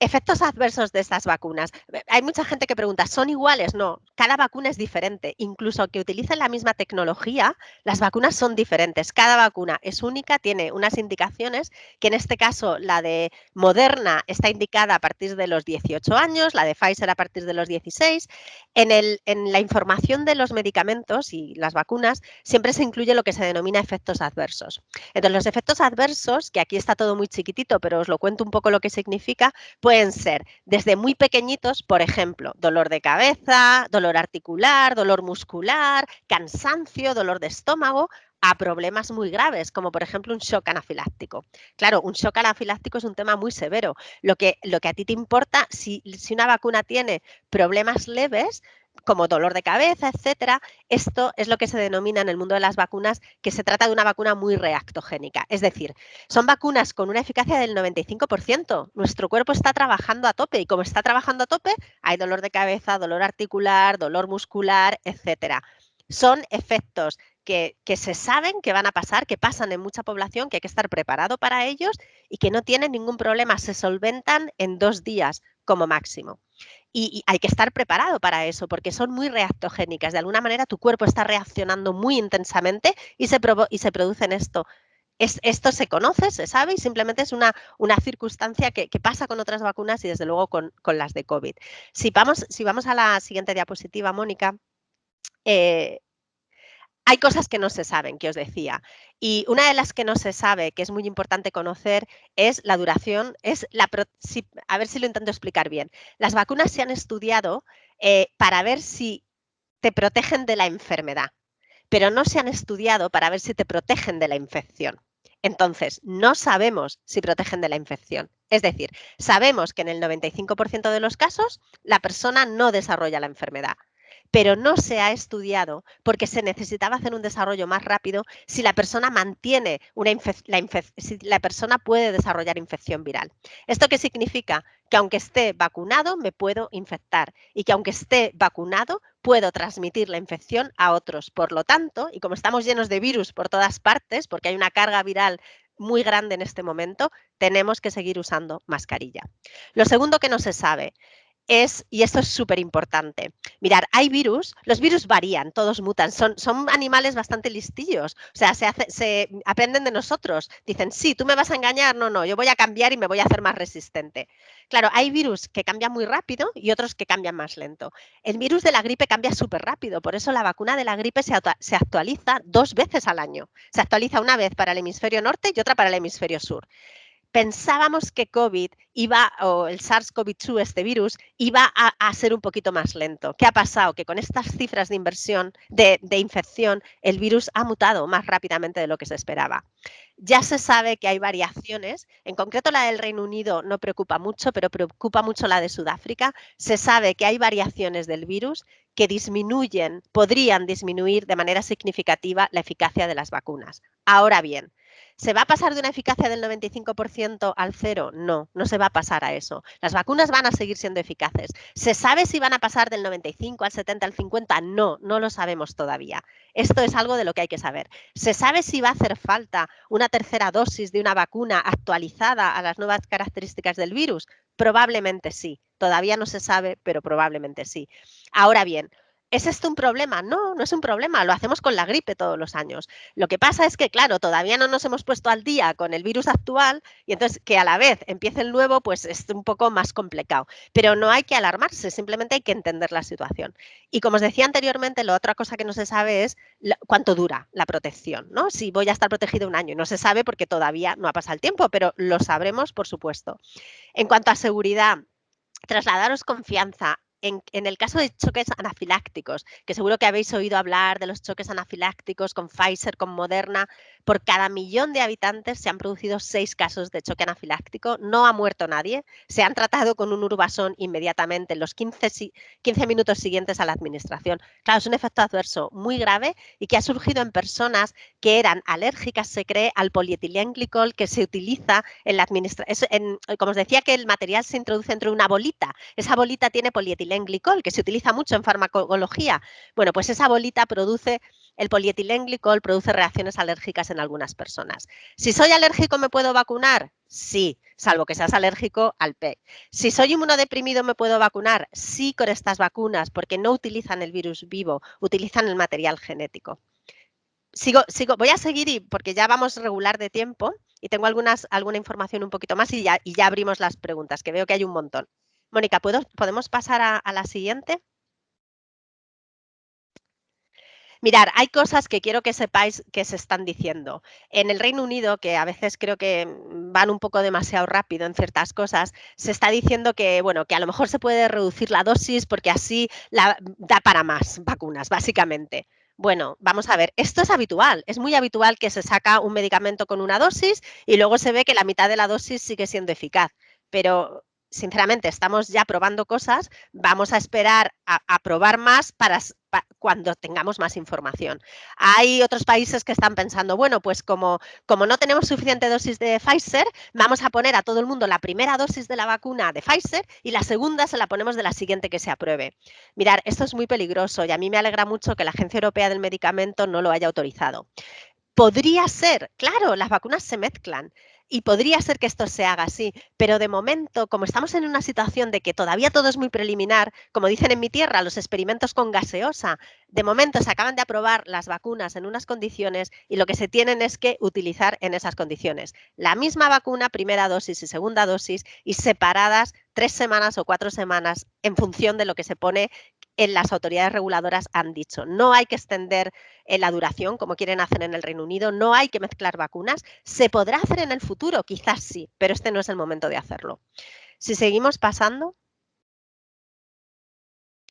Efectos adversos de estas vacunas. Hay mucha gente que pregunta, ¿son iguales? No, cada vacuna es diferente. Incluso que utilicen la misma tecnología, las vacunas son diferentes. Cada vacuna es única, tiene unas indicaciones, que en este caso la de Moderna está indicada a partir de los 18 años, la de Pfizer a partir de los 16. En la información de los medicamentos y las vacunas siempre se incluye lo que se denomina efectos adversos. Entonces, los efectos adversos, que aquí está todo muy chiquitito, pero os lo cuento un poco lo que significa, pueden ser desde muy pequeñitos, por ejemplo, dolor de cabeza, dolor articular, dolor muscular, cansancio, dolor de estómago, a problemas muy graves, como por ejemplo un shock anafiláctico. Claro, un shock anafiláctico es un tema muy severo. Lo que a ti te importa, si una vacuna tiene problemas leves, como dolor de cabeza, etcétera, esto es lo que se denomina en el mundo de las vacunas que se trata de una vacuna muy reactogénica. Es decir, son vacunas con una eficacia del 95%. Nuestro cuerpo está trabajando a tope y como está trabajando a tope, hay dolor de cabeza, dolor articular, dolor muscular, etcétera. Son efectos que se saben que van a pasar, que pasan en mucha población, que hay que estar preparado para ellos y que no tienen ningún problema, se solventan en 2 días como máximo. Y hay que estar preparado para eso, porque son muy reactogénicas. De alguna manera tu cuerpo está reaccionando muy intensamente y se produce en esto. Esto se conoce, se sabe y simplemente es una circunstancia que pasa con otras vacunas y desde luego con las de COVID. Si vamos a la siguiente diapositiva, Mónica, hay cosas que no se saben, que os decía. Y una de las que no se sabe, que es muy importante conocer, es la duración, a ver si lo intento explicar bien. Las vacunas se han estudiado para ver si te protegen de la enfermedad, pero no se han estudiado para ver si te protegen de la infección. Entonces, no sabemos si protegen de la infección. Es decir, sabemos que en el 95% de los casos la persona no desarrolla la enfermedad, pero no se ha estudiado porque se necesitaba hacer un desarrollo más rápido si la persona mantiene si la persona puede desarrollar infección viral. ¿Esto qué significa? Que aunque esté vacunado me puedo infectar y que aunque esté vacunado puedo transmitir la infección a otros. Por lo tanto, y como estamos llenos de virus por todas partes, porque hay una carga viral muy grande en este momento, tenemos que seguir usando mascarilla. Lo segundo que no se sabe y esto es súper importante, mirar, hay virus, los virus varían, todos mutan, son animales bastante listillos, o sea, se aprenden de nosotros, dicen, sí, tú me vas a engañar, no, yo voy a cambiar y me voy a hacer más resistente. Claro, hay virus que cambian muy rápido y otros que cambian más lento. El virus de la gripe cambia súper rápido, por eso la vacuna de la gripe se actualiza 2 veces al año. Se actualiza una vez para el hemisferio norte y otra para el hemisferio sur. pensábamos que COVID o el SARS-CoV-2, este virus, iba a ser un poquito más lento. ¿Qué ha pasado? Que con estas cifras de infección, el virus ha mutado más rápidamente de lo que se esperaba. Ya se sabe que hay variaciones, en concreto la del Reino Unido no preocupa mucho, pero preocupa mucho la de Sudáfrica. Se sabe que hay variaciones del virus que podrían disminuir de manera significativa la eficacia de las vacunas. Ahora bien, ¿se va a pasar de una eficacia del 95% al 0? No, no se va a pasar a eso. Las vacunas van a seguir siendo eficaces. ¿Se sabe si van a pasar del 95 al 70 al 50? No, no lo sabemos todavía. Esto es algo de lo que hay que saber. ¿Se sabe si va a hacer falta una tercera dosis de una vacuna actualizada a las nuevas características del virus? Probablemente sí. Todavía no se sabe, pero probablemente sí. Ahora bien, ¿es esto un problema? No, no es un problema, lo hacemos con la gripe todos los años. Lo que pasa es que, claro, todavía no nos hemos puesto al día con el virus actual y entonces que a la vez empiece el nuevo, pues es un poco más complicado. Pero no hay que alarmarse, simplemente hay que entender la situación. Y como os decía anteriormente, la otra cosa que no se sabe es cuánto dura la protección, ¿no? Si voy a estar protegido un año, no se sabe porque todavía no ha pasado el tiempo, pero lo sabremos, por supuesto. En cuanto a seguridad, trasladaros confianza. En el caso de choques anafilácticos, que seguro que habéis oído hablar de los choques anafilácticos con Pfizer, con Moderna, por cada 1.000.000 de habitantes se han producido 6 casos de choque anafiláctico, no ha muerto nadie, se han tratado con un Urbasón inmediatamente en los 15 minutos siguientes a la administración. Claro, es un efecto adverso muy grave y que ha surgido en personas que eran alérgicas, se cree, al polietilenglicol que se utiliza en la administración. Como os decía que el material se introduce dentro de una bolita, esa bolita tiene polietilenglicol, que se utiliza mucho en farmacología. Bueno, pues esa bolita el polietilenglicol produce reacciones alérgicas en algunas personas. Si soy alérgico, ¿me puedo vacunar? Sí, salvo que seas alérgico al PEG. Si soy inmunodeprimido, ¿me puedo vacunar? Sí, con estas vacunas, porque no utilizan el virus vivo, utilizan el material genético. Voy a seguir porque ya vamos regular de tiempo y tengo alguna información un poquito más y ya abrimos las preguntas, que veo que hay un montón. Mónica, ¿podemos pasar a la siguiente? Mirad, hay cosas que quiero que sepáis que se están diciendo. En el Reino Unido, que a veces creo que van un poco demasiado rápido en ciertas cosas, se está diciendo que, bueno, que a lo mejor se puede reducir la dosis porque así da para más vacunas, básicamente. Bueno, vamos a ver, esto es habitual, es muy habitual que se saca un medicamento con una dosis y luego se ve que la mitad de la dosis sigue siendo eficaz, pero sinceramente estamos ya probando cosas, vamos a esperar a probar más para cuando tengamos más información. Hay otros países que están pensando, bueno, pues como no tenemos suficiente dosis de Pfizer, vamos a poner a todo el mundo la primera dosis de la vacuna de Pfizer y la segunda se la ponemos de la siguiente que se apruebe. Mirad, esto es muy peligroso y a mí me alegra mucho que la Agencia Europea del Medicamento no lo haya autorizado. Podría ser, claro, las vacunas se mezclan y podría ser que esto se haga así, pero de momento, como estamos en una situación de que todavía todo es muy preliminar, como dicen en mi tierra, los experimentos con gaseosa, de momento se acaban de aprobar las vacunas en unas condiciones y lo que se tienen es que utilizar en esas condiciones. La misma vacuna, primera dosis y segunda dosis, y separadas 3 semanas o 4 semanas en función de lo que se pone en las autoridades reguladoras han dicho. No hay que extender la duración como quieren hacer en el Reino Unido, no hay que mezclar vacunas. ¿Se podrá hacer en el futuro? Quizás sí, pero este no es el momento de hacerlo. Si seguimos pasando.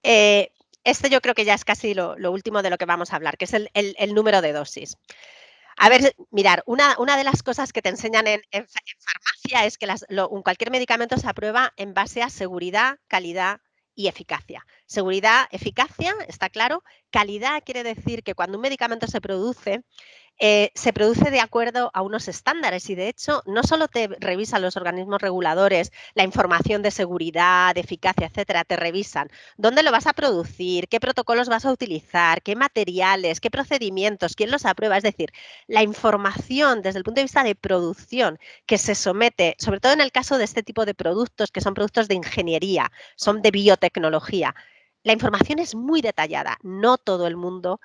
Este yo creo que ya es casi lo último de lo que vamos a hablar, que es el número de dosis. A ver, mirar, una de las cosas que te enseñan en farmacia es que cualquier medicamento se aprueba en base a seguridad, calidad y eficacia. Seguridad, eficacia, está claro. Calidad quiere decir que cuando un medicamento se produce de acuerdo a unos estándares y, de hecho, no solo te revisan los organismos reguladores la información de seguridad, de eficacia, etcétera, te revisan dónde lo vas a producir, qué protocolos vas a utilizar, qué materiales, qué procedimientos, quién los aprueba. Es decir, la información desde el punto de vista de producción que se somete, sobre todo en el caso de este tipo de productos que son productos de ingeniería, son de biotecnología, la información es muy detallada. No todo el mundo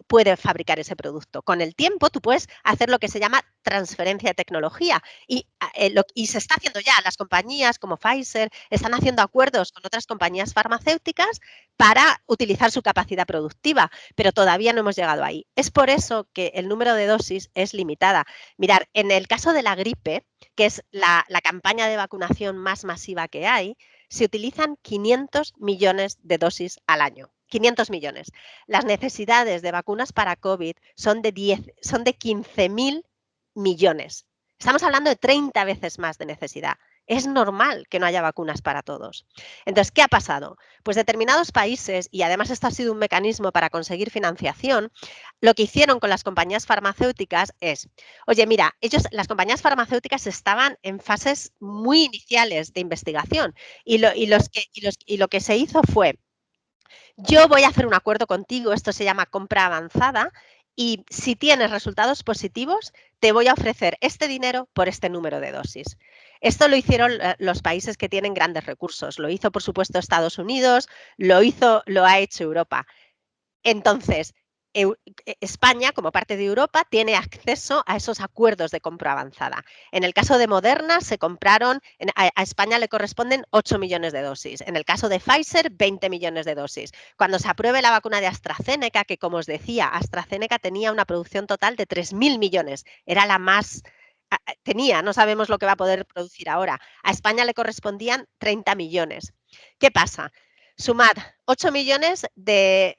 puede fabricar ese producto. Con el tiempo tú puedes hacer lo que se llama transferencia de tecnología y se está haciendo ya. Las compañías como Pfizer están haciendo acuerdos con otras compañías farmacéuticas para utilizar su capacidad productiva, pero todavía no hemos llegado ahí. Es por eso que el número de dosis es limitada. Mirar, en el caso de la gripe, que es la campaña de vacunación más masiva que hay, se utilizan 500 millones de dosis al año. 500 millones. Las necesidades de vacunas para COVID son de 15.000 millones. Estamos hablando de 30 veces más de necesidad. Es normal que no haya vacunas para todos. Entonces, ¿qué ha pasado? Pues determinados países, y además esto ha sido un mecanismo para conseguir financiación, lo que hicieron con las compañías farmacéuticas es, oye, mira, las compañías farmacéuticas estaban en fases muy iniciales de investigación y lo que se hizo fue, yo voy a hacer un acuerdo contigo, esto se llama compra avanzada, y si tienes resultados positivos, te voy a ofrecer este dinero por este número de dosis. Esto lo hicieron los países que tienen grandes recursos. Lo hizo, por supuesto, Estados Unidos, lo ha hecho Europa. Entonces, España, como parte de Europa, tiene acceso a esos acuerdos de compra avanzada. En el caso de Moderna, se compraron, a España le corresponden 8 millones de dosis. En el caso de Pfizer, 20 millones de dosis. Cuando se apruebe la vacuna de AstraZeneca, que como os decía, AstraZeneca tenía una producción total de 3.000 millones. Era la más... no sabemos lo que va a poder producir ahora. A España le correspondían 30 millones. ¿Qué pasa? Sumad 8 millones de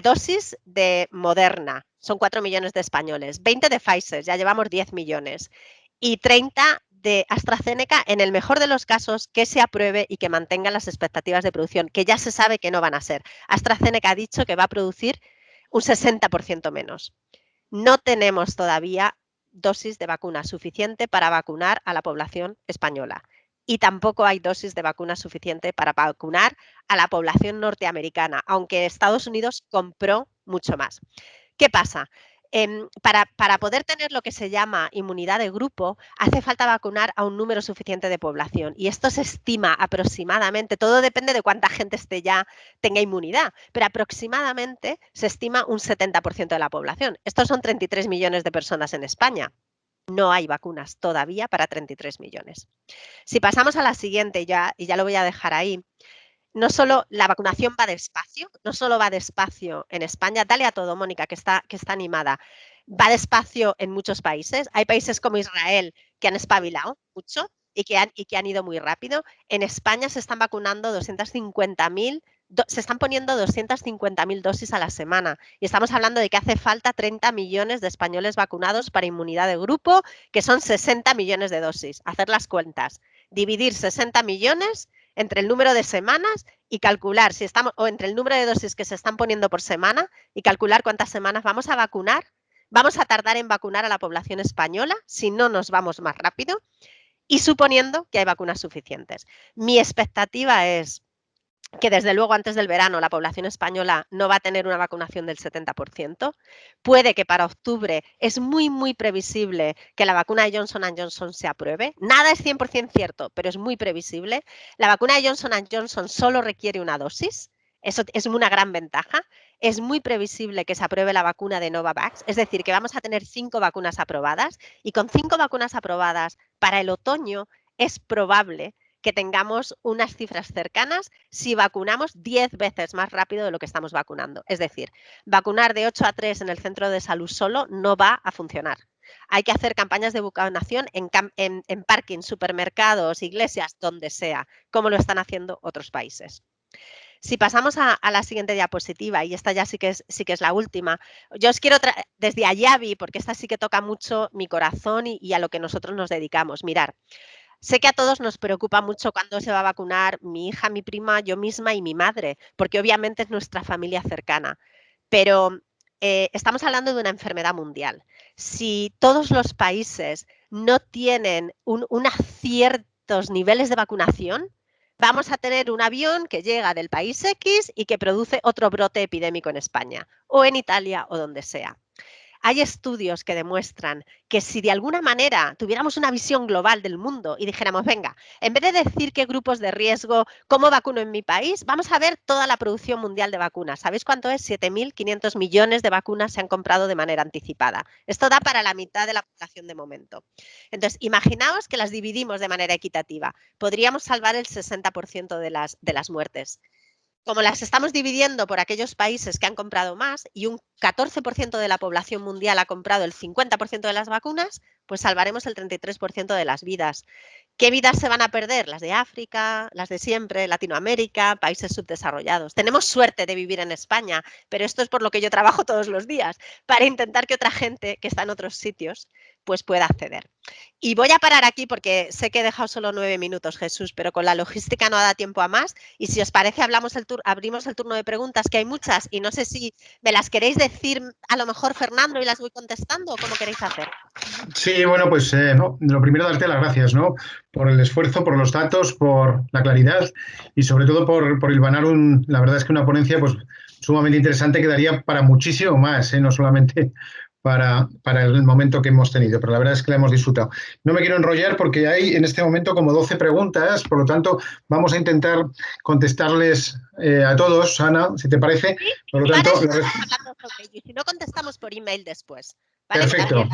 dosis de Moderna, son 4 millones de españoles, 20 de Pfizer, ya llevamos 10 millones, y 30 de AstraZeneca, en el mejor de los casos, que se apruebe y que mantenga las expectativas de producción, que ya se sabe que no van a ser. AstraZeneca ha dicho que va a producir un 60% menos. No tenemos todavía dosis de vacuna suficiente para vacunar a la población española. Y tampoco hay dosis de vacuna suficiente para vacunar a la población norteamericana, aunque Estados Unidos compró mucho más. ¿Qué pasa? Para poder tener lo que se llama inmunidad de grupo, hace falta vacunar a un número suficiente de población. Y esto se estima aproximadamente, todo depende de cuánta gente tenga inmunidad, pero aproximadamente se estima un 70% de la población. Estos son 33 millones de personas en España. No hay vacunas todavía para 33 millones. Si pasamos a la siguiente, y ya lo voy a dejar ahí, no solo la vacunación va despacio, no solo va despacio en España, dale a todo, Mónica, que está animada, va despacio en muchos países. Hay países como Israel que han espabilado mucho y que han ido muy rápido. En España se están vacunando 250.000, se están poniendo 250.000 dosis a la semana y estamos hablando de que hace falta 30 millones de españoles vacunados para inmunidad de grupo, que son 60 millones de dosis. Hacer las cuentas, dividir 60 millones entre el número de semanas y calcular si estamos, o entre el número de dosis que se están poniendo por semana y calcular cuántas semanas vamos a vacunar. Vamos a tardar en vacunar a la población española si no nos vamos más rápido y suponiendo que hay vacunas suficientes. Mi expectativa es que desde luego antes del verano la población española no va a tener una vacunación del 70%. Puede que para octubre es muy, muy previsible que la vacuna de Johnson & Johnson se apruebe. Nada es 100% cierto, pero es muy previsible. La vacuna de Johnson & Johnson solo requiere una dosis. Eso es una gran ventaja. Es muy previsible que se apruebe la vacuna de Novavax, es decir, que vamos a tener 5 vacunas aprobadas y con 5 vacunas aprobadas para el otoño es probable que tengamos unas cifras cercanas si vacunamos 10 veces más rápido de lo que estamos vacunando. Es decir, vacunar de 8 a 3 en el centro de salud solo no va a funcionar. Hay que hacer campañas de vacunación en parkings, supermercados, iglesias, donde sea, como lo están haciendo otros países. Si pasamos a la siguiente diapositiva, y esta ya sí que es la última, yo os quiero desde Ayavi, porque esta sí que toca mucho mi corazón y a lo que nosotros nos dedicamos. Mirar, sé que a todos nos preocupa mucho cuándo se va a vacunar mi hija, mi prima, yo misma y mi madre, porque obviamente es nuestra familia cercana. Pero estamos hablando de una enfermedad mundial. Si todos los países no tienen unos ciertos niveles de vacunación, vamos a tener un avión que llega del país X y que produce otro brote epidémico en España, o en Italia, o donde sea. hay estudios que demuestran que si de alguna manera tuviéramos una visión global del mundo y dijéramos, venga, en vez de decir qué grupos de riesgo, cómo vacuno en mi país, vamos a ver toda la producción mundial de vacunas. ¿Sabéis cuánto es? 7.500 millones de vacunas se han comprado de manera anticipada. Esto da para la mitad de la población de momento. Entonces, imaginaos que las dividimos de manera equitativa. Podríamos salvar el 60% de las muertes. Como las estamos dividiendo por aquellos países que han comprado más y un 14% de la población mundial ha comprado el 50% de las vacunas, pues salvaremos el 33% de las vidas. ¿Qué vidas se van a perder? Las de África, las de siempre, Latinoamérica, países subdesarrollados. Tenemos suerte de vivir en España, pero esto es por lo que yo trabajo todos los días, para intentar que otra gente que está en otros sitios pues pueda acceder. Y voy a parar aquí porque sé que he dejado solo 9 minutos, Jesús, pero con la logística no da tiempo a más. Y si os parece, abrimos el turno de preguntas, que hay muchas, y no sé si me las queréis decir a lo mejor, Fernando, y las voy contestando, o cómo queréis hacer. Sí, bueno, pues no, lo primero darte las gracias, ¿no? Por el esfuerzo, por los datos, por la claridad y sobre todo por hilvanar la verdad es que una ponencia pues sumamente interesante que daría para muchísimo más, no solamente para el momento que hemos tenido, pero la verdad es que la hemos disfrutado. No me quiero enrollar porque hay en este momento como 12 preguntas, por lo tanto vamos a intentar contestarles a todos, Ana, si te parece. ¿Sí? Por lo tanto, y si no, contestamos por email después. ¿Vale? Perfecto.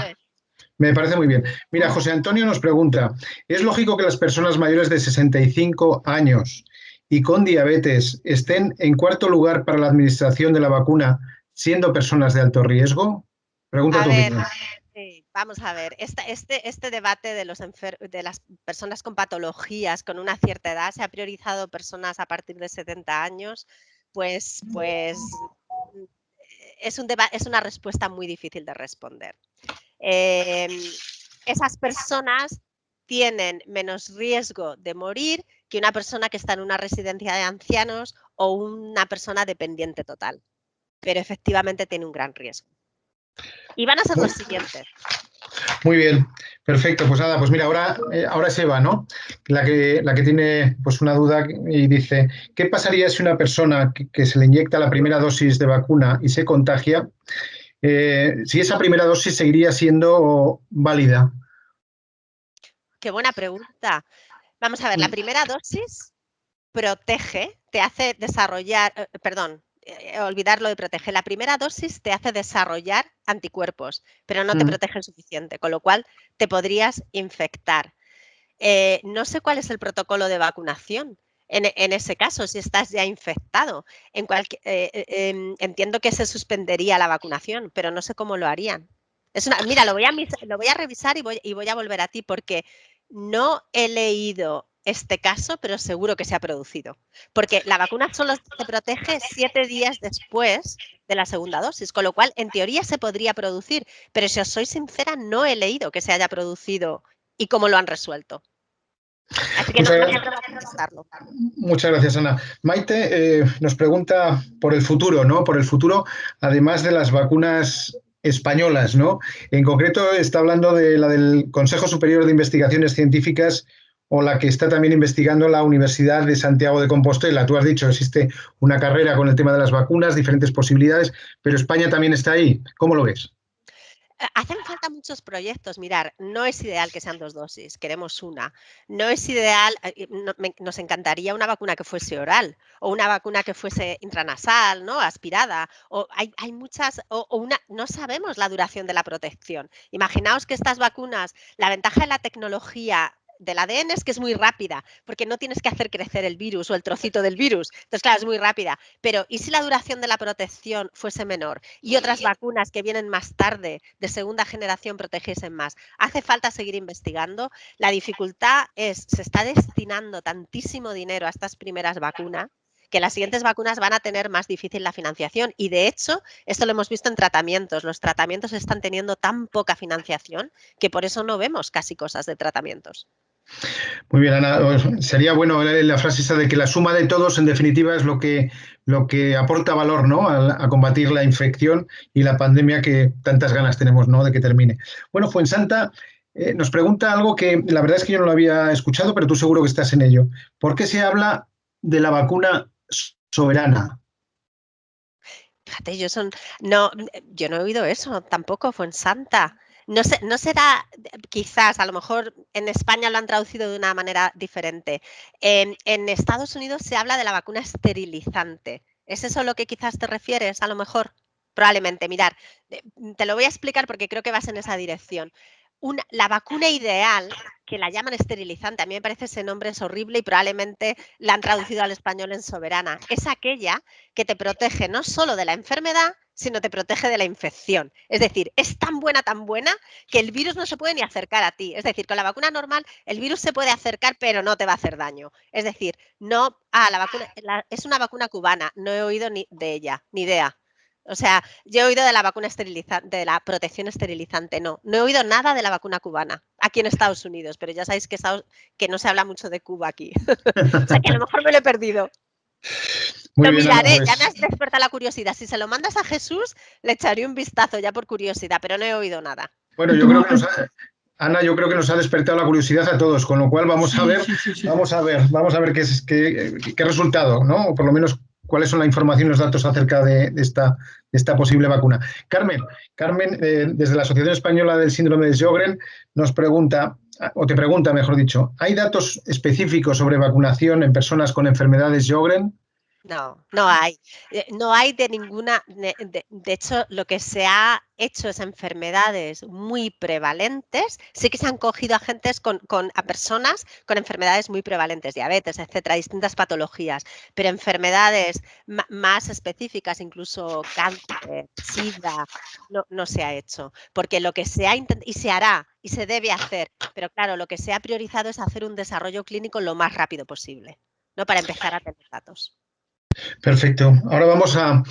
Me parece muy bien. Mira, José Antonio nos pregunta, ¿es lógico que las personas mayores de 65 años y con diabetes estén en cuarto lugar para la administración de la vacuna siendo personas de alto riesgo? Pregunta tu opinión. Sí, vamos a ver, este debate de las personas con patologías con una cierta edad, se ha priorizado personas a partir de 70 años, pues es una respuesta muy difícil de responder. Esas personas tienen menos riesgo de morir que una persona que está en una residencia de ancianos o una persona dependiente total, pero efectivamente tiene un gran riesgo. Y van a ser los siguientes. Muy bien, perfecto. Pues nada, pues mira, ahora es Eva, ¿no? La que tiene pues una duda y dice, ¿qué pasaría si una persona que se le inyecta la primera dosis de vacuna y se contagia, si esa primera dosis seguiría siendo válida? Qué buena pregunta. Vamos a ver, la primera dosis protege, te hace desarrollar, olvidar lo de proteger. La primera dosis te hace desarrollar anticuerpos, pero no te protege suficiente, con lo cual te podrías infectar. No sé cuál es el protocolo de vacunación en ese caso, si estás ya infectado. Entiendo que se suspendería la vacunación, pero no sé cómo lo harían. Mira, lo voy a revisar y voy a volver a ti porque no he leído este caso, pero seguro que se ha producido. Porque la vacuna solo te protege 7 días después de la segunda dosis, con lo cual en teoría se podría producir, pero si os soy sincera no he leído que se haya producido y cómo lo han resuelto. Así que no me atrevo a contestarlo. Muchas gracias, Ana. Maite nos pregunta por el futuro, ¿no? Por el futuro, además de las vacunas españolas, ¿no? En concreto está hablando de la del Consejo Superior de Investigaciones Científicas o la que está también investigando la Universidad de Santiago de Compostela. Tú has dicho, existe una carrera con el tema de las vacunas, diferentes posibilidades, pero España también está ahí. ¿Cómo lo ves? Hacen falta muchos proyectos. Mirar, no es ideal que sean 2 dosis, queremos una. No es ideal, nos encantaría una vacuna que fuese oral o una vacuna que fuese intranasal, ¿no? Aspirada. O hay muchas, no sabemos la duración de la protección. Imaginaos que estas vacunas, la ventaja de la tecnología del ADN es que es muy rápida, porque no tienes que hacer crecer el virus o el trocito del virus. Entonces, claro, es muy rápida. Pero, ¿y si la duración de la protección fuese menor y otras vacunas que vienen más tarde, de segunda generación, protegiesen más? Hace falta seguir investigando. La dificultad es, se está destinando tantísimo dinero a estas primeras vacunas que las siguientes vacunas van a tener más difícil la financiación. Y, de hecho, esto lo hemos visto en tratamientos. Los tratamientos están teniendo tan poca financiación que por eso no vemos casi cosas de tratamientos. Muy bien, Ana. Sería bueno la frase esa de que la suma de todos, en definitiva, es lo que aporta valor, ¿no? A combatir la infección y la pandemia que tantas ganas tenemos, ¿no? De que termine. Bueno, Fuensanta nos pregunta algo que la verdad es que yo no lo había escuchado, pero tú seguro que estás en ello. ¿Por qué se habla de la vacuna soberana? Fíjate, no, yo no he oído eso tampoco, Fuensanta. No sé, no será, quizás, a lo mejor en España lo han traducido de una manera diferente. En Estados Unidos se habla de la vacuna esterilizante. ¿Es eso a lo que quizás te refieres? A lo mejor, probablemente. Mirar, te lo voy a explicar porque creo que vas en esa dirección. La vacuna ideal, que la llaman esterilizante, a mí me parece ese nombre es horrible y probablemente la han traducido al español en soberana, es aquella que te protege no solo de la enfermedad, sino te protege de la infección. Es decir, es tan buena, que el virus no se puede ni acercar a ti. Es decir, con la vacuna normal el virus se puede acercar, pero no te va a hacer daño. Es decir, no, la vacuna es una vacuna cubana, no he oído ni de ella, ni idea. O sea, yo he oído de la vacuna esterilizante, de la protección esterilizante, no he oído nada de la vacuna cubana aquí en Estados Unidos, pero ya sabéis que no se habla mucho de Cuba aquí. O sea, que a lo mejor me lo he perdido. Muy Lo bien, Ana, miraré, pues, ya me has despertado la curiosidad. Si se lo mandas a Jesús, le echaré un vistazo ya por curiosidad, pero no he oído nada. bueno, yo creo que Ana, yo creo que nos ha despertado la curiosidad a todos, con lo cual vamos a ver, Sí. vamos a ver qué resultado, ¿no? O por lo menos cuáles son la información y los datos acerca de esta posible vacuna. Carmen, desde la Asociación Española del Síndrome de Sjögren, nos pregunta, o te pregunta, mejor dicho, ¿hay datos específicos sobre vacunación en personas con enfermedades Sjögren? No hay. No hay de ninguna. De hecho, lo que se ha hecho es enfermedades muy prevalentes. Sí que se han cogido a personas con enfermedades muy prevalentes, diabetes, etcétera, distintas patologías, pero enfermedades más específicas, incluso cáncer, SIDA, no se ha hecho. Porque lo que se ha intentado, y se hará, y se debe hacer, pero claro, lo que se ha priorizado es hacer un desarrollo clínico lo más rápido posible, ¿no? Para empezar a tener datos. Perfecto. Ahora vamos a...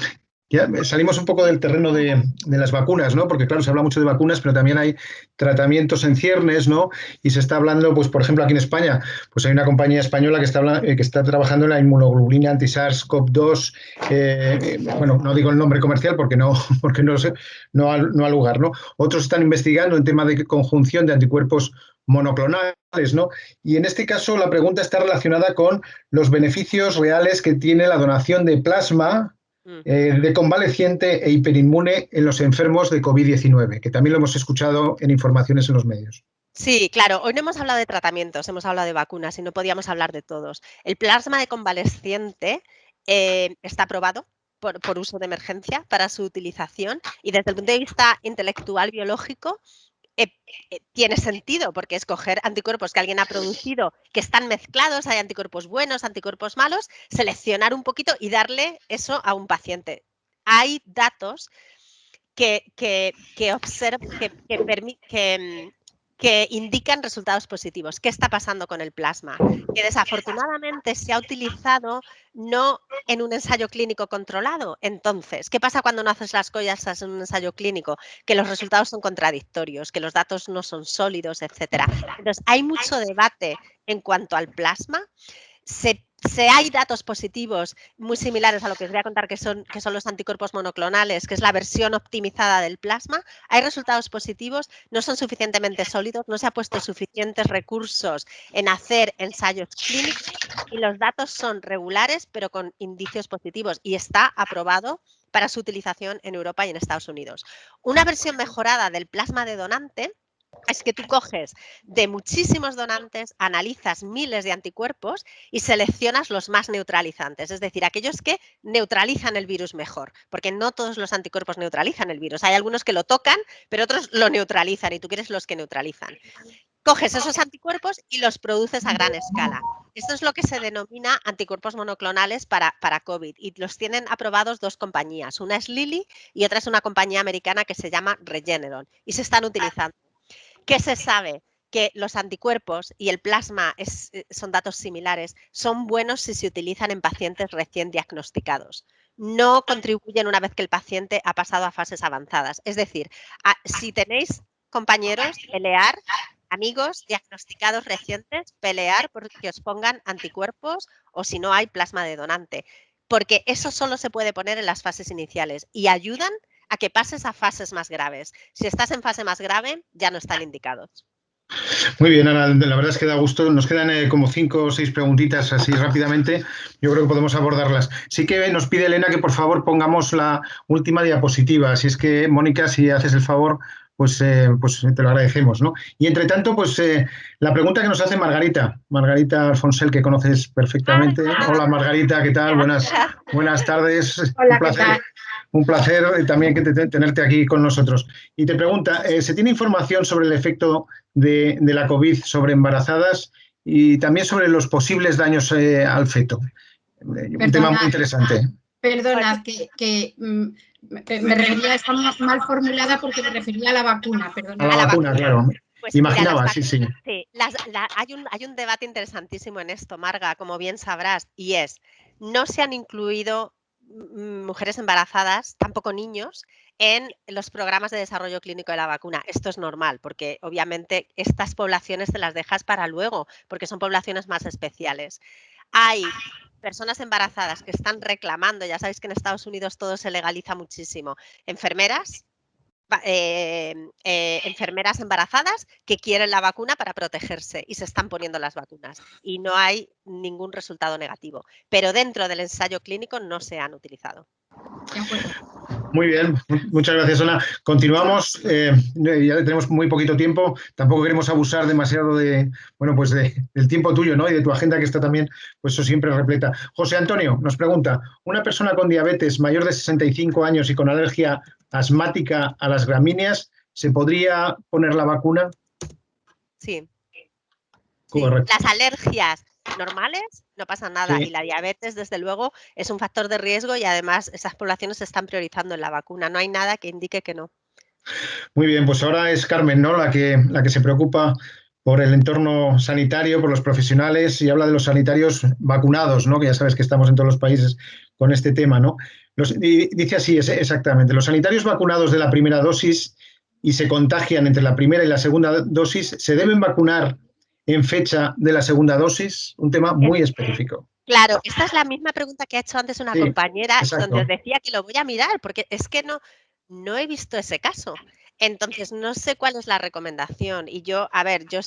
Ya salimos un poco del terreno de las vacunas, ¿no? Porque claro, se habla mucho de vacunas, pero también hay tratamientos en ciernes, ¿no? Y se está hablando, pues por ejemplo, aquí en España, pues hay una compañía española que está trabajando en la inmunoglobulina anti-SARS-CoV-2. Bueno, no digo el nombre comercial porque no sé, no ha lugar, ¿no? Otros están investigando en tema de conjunción de anticuerpos monoclonales, ¿no? Y en este caso la pregunta está relacionada con los beneficios reales que tiene la donación de plasma de convaleciente e hiperinmune en los enfermos de COVID-19, que también lo hemos escuchado en informaciones en los medios. Sí, claro, hoy no hemos hablado de tratamientos, hemos hablado de vacunas y no podíamos hablar de todos. El plasma de convaleciente está aprobado por uso de emergencia para su utilización y desde el punto de vista intelectual biológico tiene sentido porque escoger anticuerpos que alguien ha producido que están mezclados, hay anticuerpos buenos, anticuerpos malos, seleccionar un poquito y darle eso a un paciente. Hay datos que indican resultados positivos. ¿Qué está pasando con el plasma? Que desafortunadamente se ha utilizado no en un ensayo clínico controlado. Entonces, ¿qué pasa cuando no haces las cosas en un ensayo clínico? Que los resultados son contradictorios, que los datos no son sólidos, etcétera. Entonces, hay mucho debate en cuanto al plasma. Hay datos positivos muy similares a lo que os voy a contar que son los anticuerpos monoclonales, que es la versión optimizada del plasma. Hay resultados positivos, no son suficientemente sólidos, no se ha puesto suficientes recursos en hacer ensayos clínicos y los datos son regulares pero con indicios positivos y está aprobado para su utilización en Europa y en Estados Unidos. Una versión mejorada del plasma de donante es que tú coges de muchísimos donantes, analizas miles de anticuerpos y seleccionas los más neutralizantes, es decir, aquellos que neutralizan el virus mejor, porque no todos los anticuerpos neutralizan el virus. Hay algunos que lo tocan, pero otros lo neutralizan y tú quieres los que neutralizan. Coges esos anticuerpos y los produces a gran escala. Esto es lo que se denomina anticuerpos monoclonales para COVID y los tienen aprobados dos compañías. Una es Lilly y otra es una compañía americana que se llama Regeneron y se están utilizando. ¿Qué se sabe? Que los anticuerpos y el plasma son datos similares, son buenos si se utilizan en pacientes recién diagnosticados. No contribuyen una vez que el paciente ha pasado a fases avanzadas. Es decir, si tenéis compañeros, pelear, amigos diagnosticados recientes, pelear porque os pongan anticuerpos o si no hay plasma de donante. Porque eso solo se puede poner en las fases iniciales y ayudan a que pases a fases más graves. Si estás en fase más grave, ya no están indicados. Muy bien, Ana, la verdad es que da gusto. Nos quedan como 5 o 6 preguntitas así rápidamente. Yo creo que podemos abordarlas. Sí que nos pide Elena que por favor pongamos la última diapositiva. Así es que, Mónica, si haces el favor, pues te lo agradecemos, ¿no? Y entre tanto, pues la pregunta que nos hace Margarita Alfonsel, que conoces perfectamente. Hola, Margarita, ¿qué tal? Buenas tardes. Hola, Un placer. ¿qué tal? Un placer también tenerte aquí con nosotros. Y te pregunta, ¿se tiene información sobre el efecto de la COVID sobre embarazadas y también sobre los posibles daños al feto? Un tema muy interesante. Perdona, que me refería, está mal formulada porque me refería a la vacuna, perdona. A la vacuna, claro. Pues Imaginaba, mira, sí. Sí, hay un debate interesantísimo en esto, Marga, como bien sabrás, y es, no se han incluido mujeres embarazadas, tampoco niños, en los programas de desarrollo clínico de la vacuna. Esto es normal, porque obviamente estas poblaciones te las dejas para luego, porque son poblaciones más especiales. Hay personas embarazadas que están reclamando, ya sabéis que en Estados Unidos todo se legaliza muchísimo, enfermeras embarazadas que quieren la vacuna para protegerse y se están poniendo las vacunas y no hay ningún resultado negativo, pero dentro del ensayo clínico no se han utilizado. De acuerdo. Muy bien, muchas gracias, Ana. Continuamos, ya tenemos muy poquito tiempo, tampoco queremos abusar demasiado del tiempo tuyo, ¿no? Y de tu agenda, que está también, pues eso siempre repleta. José Antonio nos pregunta, ¿una persona con diabetes mayor de 65 años y con alergia asmática a las gramíneas, ¿se podría poner la vacuna? Sí. Correcto. Las alergias normales no pasa nada, Sí. y la diabetes, desde luego, es un factor de riesgo y además esas poblaciones se están priorizando en la vacuna. No hay nada que indique que no. Muy bien, pues ahora es Carmen, ¿no?, la que se preocupa por el entorno sanitario, por los profesionales, y habla de los sanitarios vacunados, ¿no?, que ya sabes que estamos en todos los países con este tema, ¿no? Dice así, exactamente, los sanitarios vacunados de la primera dosis y se contagian entre la primera y la segunda dosis, ¿se deben vacunar en fecha de la segunda dosis? Un tema muy específico. Claro, esta es la misma pregunta que ha hecho antes una compañera, exacto. donde os decía que lo voy a mirar, porque es que no he visto ese caso. Entonces, no sé cuál es la recomendación. Y yo, a ver, yo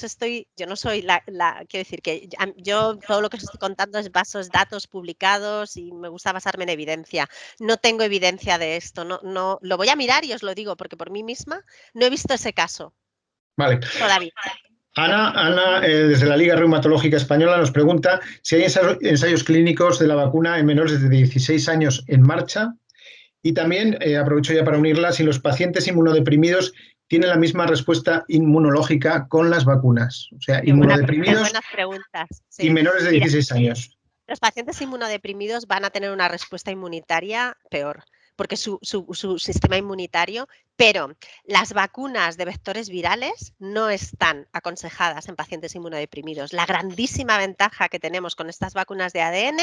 no soy quiero decir que yo todo lo que os estoy contando es datos publicados y me gusta basarme en evidencia. No tengo evidencia de esto, no, lo voy a mirar y os lo digo, porque por mí misma no he visto ese caso. Vale. Todavía. Ana, desde la Liga Reumatológica Española, nos pregunta si hay ensayos clínicos de la vacuna en menores de 16 años en marcha. Y también, aprovecho ya para unirla, si los pacientes inmunodeprimidos tienen la misma respuesta inmunológica con las vacunas. O sea, inmunodeprimidos buenas preguntas, sí. Y menores de 16 años. Los pacientes inmunodeprimidos van a tener una respuesta inmunitaria peor, porque su sistema inmunitario, pero las vacunas de vectores virales no están aconsejadas en pacientes inmunodeprimidos. La grandísima ventaja que tenemos con estas vacunas de ADN,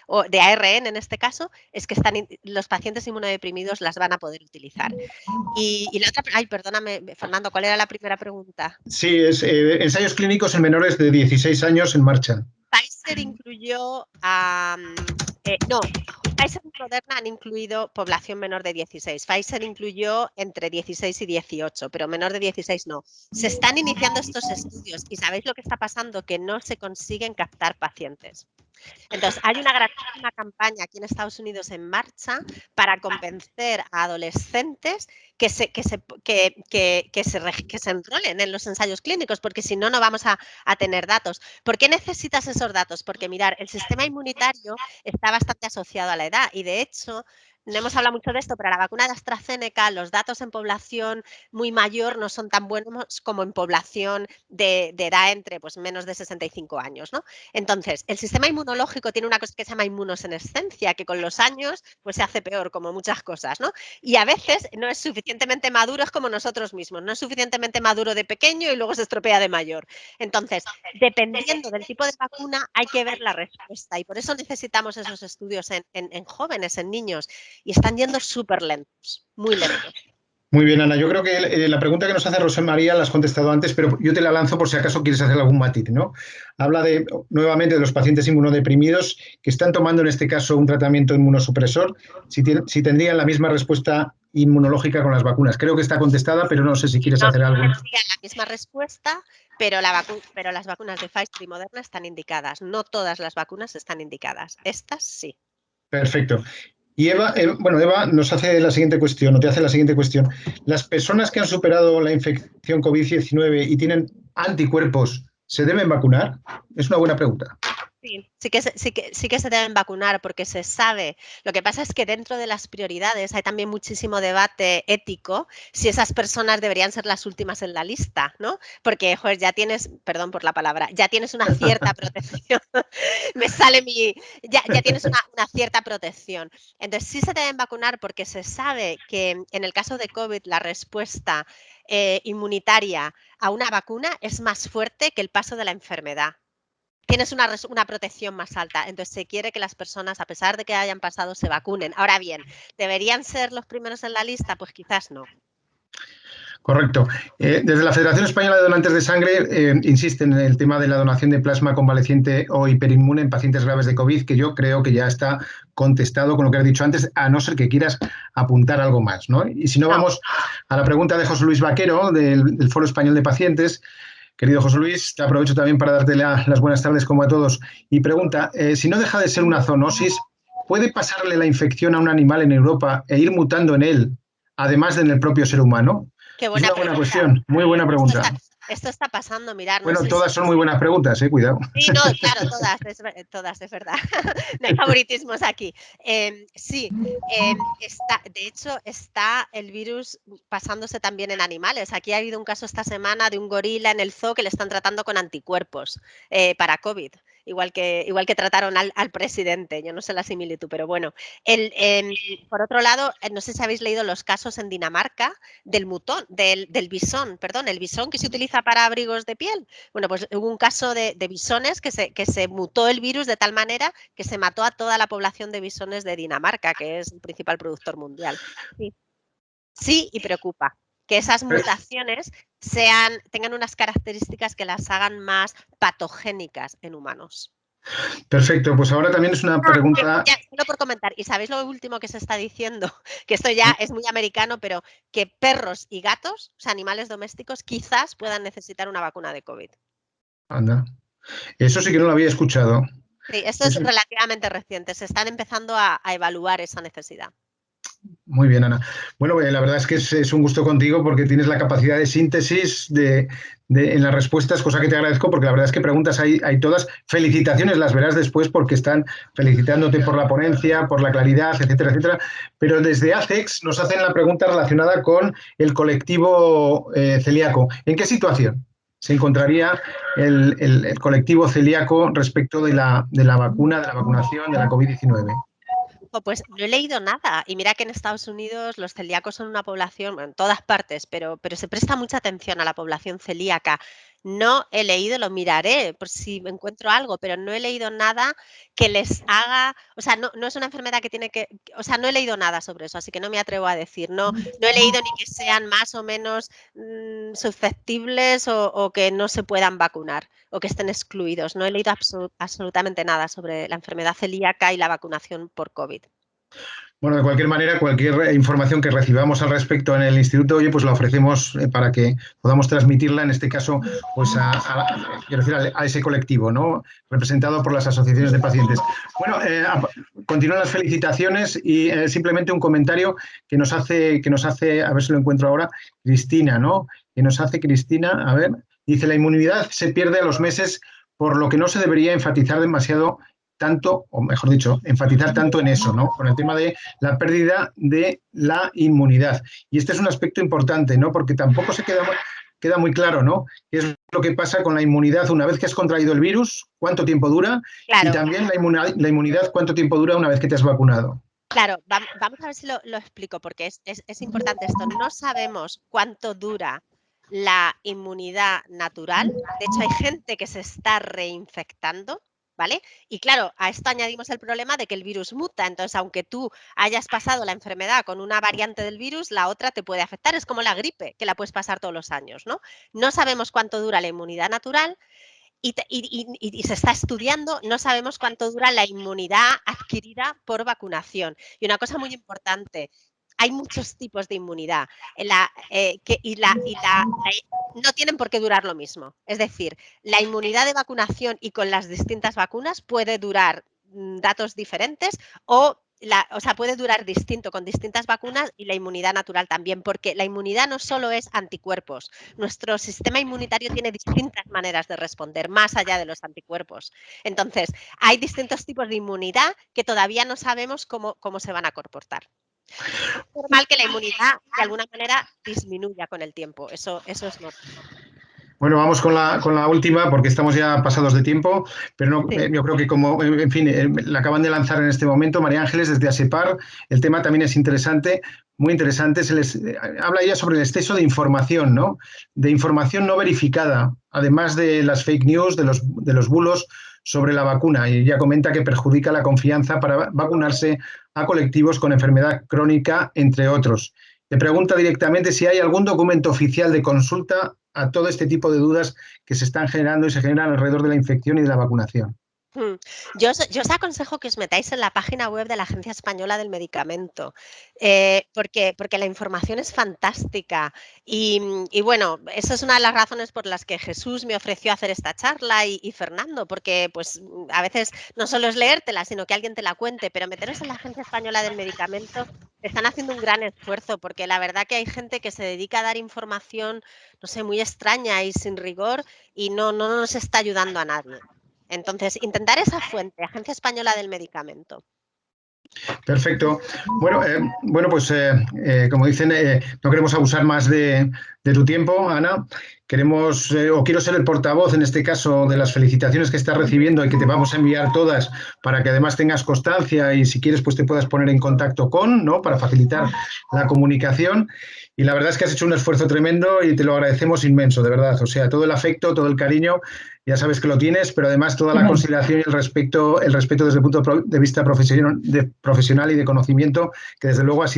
o de ARN en este caso, es que los pacientes inmunodeprimidos las van a poder utilizar. Y la otra, perdóname, Fernando, ¿cuál era la primera pregunta? Sí, es ensayos clínicos en menores de 16 años en marcha. Pfizer incluyó Pfizer y Moderna han incluido población menor de 16. Pfizer incluyó entre 16 y 18, pero menor de 16 no. Se están iniciando estos estudios y ¿sabéis lo que está pasando? Que no se consiguen captar pacientes. Entonces, hay una grandísima campaña aquí en Estados Unidos en marcha para convencer a adolescentes que se enrolen en los ensayos clínicos, porque si no, no vamos a tener datos. ¿Por qué necesitas esos datos? Porque, mirar, el sistema inmunitario está bastante asociado a la edad y, de hecho, no hemos hablado mucho de esto, pero la vacuna de AstraZeneca, los datos en población muy mayor no son tan buenos como en población de edad entre menos de 65 años, ¿no? Entonces, el sistema inmunológico tiene una cosa que se llama inmunosenescencia, que con los años se hace peor, como muchas cosas, ¿no? Y a veces no es suficientemente maduro, es como nosotros mismos, no es suficientemente maduro de pequeño y luego se estropea de mayor. Entonces, dependiendo del tipo de vacuna, hay que ver la respuesta y por eso necesitamos esos estudios en jóvenes, en niños. Y están yendo súper lentos, muy lentos. Muy bien, Ana. Yo creo que la pregunta que nos hace Rosa María la has contestado antes, pero yo te la lanzo por si acaso quieres hacer algún matiz, ¿no? Habla nuevamente de los pacientes inmunodeprimidos que están tomando en este caso un tratamiento inmunosupresor, si tendrían la misma respuesta inmunológica con las vacunas. Creo que está contestada, pero no sé si quieres hacer algo. No tendrían la misma respuesta, pero las vacunas de Pfizer y Moderna están indicadas. No todas las vacunas están indicadas. Estas sí. Perfecto. Y Eva nos hace la siguiente cuestión, o te hace la siguiente cuestión. ¿Las personas que han superado la infección COVID-19 y tienen anticuerpos, ¿se deben vacunar? Es una buena pregunta. Sí que se deben vacunar porque se sabe. Lo que pasa es que dentro de las prioridades hay también muchísimo debate ético si esas personas deberían ser las últimas en la lista, ¿no? Porque, joder, ya tienes, perdón por la palabra, ya tienes una cierta protección. Ya tienes una cierta protección. Entonces sí se deben vacunar porque se sabe que en el caso de COVID la respuesta inmunitaria a una vacuna es más fuerte que el paso de la enfermedad. Tienes una protección más alta. Entonces se quiere que las personas, a pesar de que hayan pasado, se vacunen. Ahora bien, ¿deberían ser los primeros en la lista? Pues quizás no. Correcto. Desde la Federación Española de Donantes de Sangre insisten en el tema de la donación de plasma convaleciente o hiperinmune en pacientes graves de COVID, que yo creo que ya está contestado con lo que has dicho antes, a no ser que quieras apuntar algo más, ¿no? Y si no, vamos a la pregunta de José Luis Vaquero, del Foro Español de Pacientes. Querido José Luis, te aprovecho también para darte las buenas tardes como a todos. Y pregunta, si no deja de ser una zoonosis, ¿puede pasarle la infección a un animal en Europa e ir mutando en él, además de en el propio ser humano? Qué buena es una buena cuestión, muy buena pregunta. Esto está pasando, mirar. Bueno, todas son muy buenas preguntas, cuidado. Sí, no, claro, todas, es verdad. No hay favoritismos aquí. Sí, de hecho está el virus pasándose también en animales. Aquí ha habido un caso esta semana de un gorila en el zoo que le están tratando con anticuerpos para COVID. Igual que trataron al presidente, yo no sé la similitud, pero bueno. Por otro lado, no sé si habéis leído los casos en Dinamarca del bisón, el bisón que se utiliza para abrigos de piel. Bueno, pues hubo un caso de bisones que se mutó el virus de tal manera que se mató a toda la población de bisones de Dinamarca, que es el principal productor mundial. Sí, y preocupa que esas mutaciones tengan unas características que las hagan más patogénicas en humanos. Perfecto, pues ahora también es una pregunta... Ya, solo por comentar, ¿y sabéis lo último que se está diciendo? Que esto ya es muy americano, pero que perros y gatos, o sea, animales domésticos, quizás puedan necesitar una vacuna de COVID. Anda, eso sí que no lo había escuchado. Sí, esto es relativamente reciente, se están empezando a evaluar esa necesidad. Muy bien, Ana. Bueno, la verdad es que es un gusto contigo porque tienes la capacidad de síntesis en las respuestas, cosa que te agradezco porque la verdad es que preguntas hay todas. Felicitaciones, las verás después porque están felicitándote por la ponencia, por la claridad, etcétera, etcétera. Pero desde ACEX nos hacen la pregunta relacionada con el colectivo celíaco. ¿En qué situación se encontraría el colectivo celíaco respecto de la vacuna, de la vacunación de la COVID-19? Pues no he leído nada y mira que en Estados Unidos los celíacos son una población, bueno, en todas partes, pero se presta mucha atención a la población celíaca. No he leído, lo miraré por si encuentro algo, pero no he leído nada que les haga, o sea, no es una enfermedad que tiene que, o sea, no he leído nada sobre eso, así que no me atrevo a decir, no he leído ni que sean más o menos susceptibles o que no se puedan vacunar o que estén excluidos. No he leído absolutamente nada sobre la enfermedad celíaca y la vacunación por COVID. Bueno, de cualquier manera, cualquier información que recibamos al respecto en el instituto, pues la ofrecemos para que podamos transmitirla, en este caso, pues a ese colectivo, ¿no? Representado por las asociaciones de pacientes. Bueno, continúan las felicitaciones y simplemente un comentario que nos hace, a ver si lo encuentro ahora, Cristina, ¿no? Que nos hace Cristina, a ver, dice, la inmunidad se pierde a los meses, por lo que no se debería enfatizar demasiado tanto, o mejor dicho, enfatizar tanto en eso, ¿no? Con el tema de la pérdida de la inmunidad. Y este es un aspecto importante, ¿no? Porque tampoco se queda muy claro, ¿no? ¿Qué es lo que pasa con la inmunidad una vez que has contraído el virus? ¿Cuánto tiempo dura? Claro. Y también la inmunidad, ¿cuánto tiempo dura una vez que te has vacunado? Claro, vamos a ver si lo explico, porque es importante esto. No sabemos cuánto dura la inmunidad natural. De hecho, hay gente que se está reinfectando. ¿Vale? Y claro, a esto añadimos el problema de que el virus muta, entonces aunque tú hayas pasado la enfermedad con una variante del virus, la otra te puede afectar, es como la gripe, que la puedes pasar todos los años, ¿no? No sabemos cuánto dura la inmunidad natural y se está estudiando, no sabemos cuánto dura la inmunidad adquirida por vacunación. Y una cosa muy importante, hay muchos tipos de inmunidad no tienen por qué durar lo mismo. Es decir, la inmunidad de vacunación y con las distintas vacunas puede durar datos diferentes o sea, puede durar distinto con distintas vacunas y la inmunidad natural también, porque la inmunidad no solo es anticuerpos. Nuestro sistema inmunitario tiene distintas maneras de responder, más allá de los anticuerpos. Entonces, hay distintos tipos de inmunidad que todavía no sabemos cómo se van a comportar. Es normal que la inmunidad, de alguna manera, disminuya con el tiempo. Eso es normal. Bueno, vamos con la última porque estamos ya pasados de tiempo, pero no, Sí. Yo creo que como, en fin, la acaban de lanzar en este momento, María Ángeles, desde ASEPAR, el tema también es interesante, muy interesante, habla ella sobre el exceso de información, ¿no? De información no verificada, además de las fake news, de los bulos sobre la vacuna, y ella comenta que perjudica la confianza para vacunarse a colectivos con enfermedad crónica, entre otros. Te pregunta directamente si hay algún documento oficial de consulta a todo este tipo de dudas que se están generando y se generan alrededor de la infección y de la vacunación. Yo os aconsejo que os metáis en la página web de la Agencia Española del Medicamento, porque la información es fantástica y bueno, esa es una de las razones por las que Jesús me ofreció hacer esta charla y Fernando, porque pues a veces no solo es leértela, sino que alguien te la cuente, pero meteros en la Agencia Española del Medicamento, están haciendo un gran esfuerzo, porque la verdad que hay gente que se dedica a dar información, no sé, muy extraña y sin rigor y no nos está ayudando a nadie. Entonces, intentar esa fuente, Agencia Española del Medicamento. Perfecto. Bueno, pues como dicen, no queremos abusar más de tu tiempo, Ana. Quiero ser el portavoz, en este caso, de las felicitaciones que estás recibiendo y que te vamos a enviar todas para que además tengas constancia y si quieres, pues te puedas poner en contacto ¿no? Para facilitar la comunicación. Y la verdad es que has hecho un esfuerzo tremendo y te lo agradecemos inmenso, de verdad. O sea, todo el afecto, todo el cariño, ya sabes que lo tienes, pero además toda la consideración y el respeto desde el punto de vista profesional y de conocimiento, que desde luego has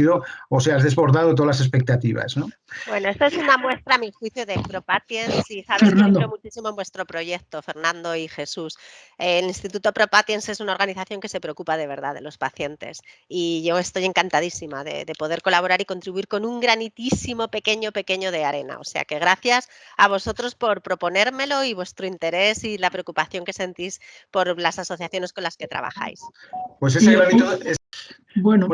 desbordado todas las expectativas, ¿no? Bueno, esto es una muestra, a mi juicio, de ProPatients y sabes que yo creo muchísimo en vuestro proyecto, Fernando y Jesús. El Instituto ProPatients es una organización que se preocupa de verdad de los pacientes y yo estoy encantadísima de poder colaborar y contribuir con un granitísimo pequeño de arena. O sea que gracias a vosotros por proponérmelo y vuestro interés y la preocupación que sentís por las asociaciones con las que trabajáis. Pues ese granito es... Bueno,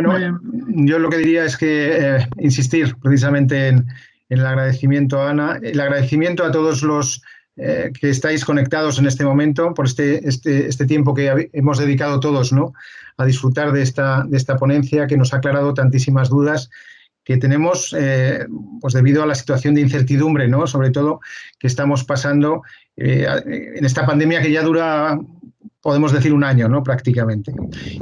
yo lo que diría es que insistir precisamente en el agradecimiento a Ana, el agradecimiento a todos los que estáis conectados en este momento por este tiempo que hemos dedicado todos, ¿no? A disfrutar de esta ponencia que nos ha aclarado tantísimas dudas que tenemos pues debido a la situación de incertidumbre, ¿no? Sobre todo que estamos pasando en esta pandemia que ya dura, podemos decir, un año, ¿no? Prácticamente.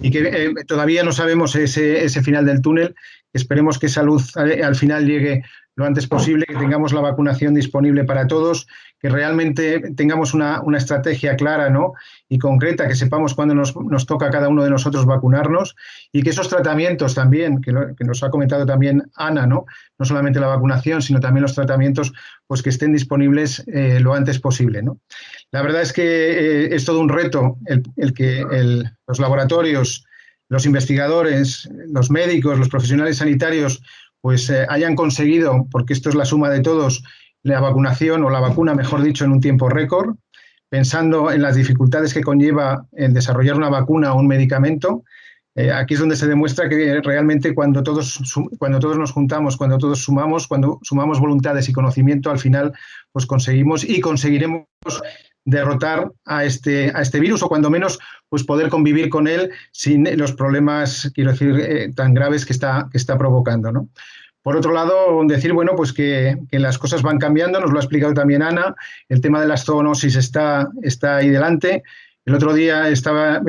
Y que todavía no sabemos ese final del túnel. Esperemos que esa luz al final llegue lo antes posible, que tengamos la vacunación disponible para todos, que realmente tengamos una estrategia clara, ¿no? Y concreta, que sepamos cuándo nos toca a cada uno de nosotros vacunarnos y que esos tratamientos también, que nos ha comentado también Ana, ¿no? No solamente la vacunación, sino también los tratamientos, pues que estén disponibles lo antes posible, ¿no? La verdad es que es todo un reto el que los laboratorios, los investigadores, los médicos, los profesionales sanitarios, pues hayan conseguido, porque esto es la suma de todos, la vacunación o la vacuna, mejor dicho, en un tiempo récord, pensando en las dificultades que conlleva el desarrollar una vacuna o un medicamento. Aquí es donde se demuestra que realmente cuando todos nos juntamos, cuando todos sumamos, cuando sumamos voluntades y conocimiento, al final pues conseguimos y conseguiremos derrotar a este virus o cuando menos pues poder convivir con él sin los problemas, quiero decir, tan graves que está provocando, ¿no? Por otro lado, decir, bueno, pues que las cosas van cambiando, nos lo ha explicado también Ana, el tema de las zoonosis está ahí delante. El otro día estaba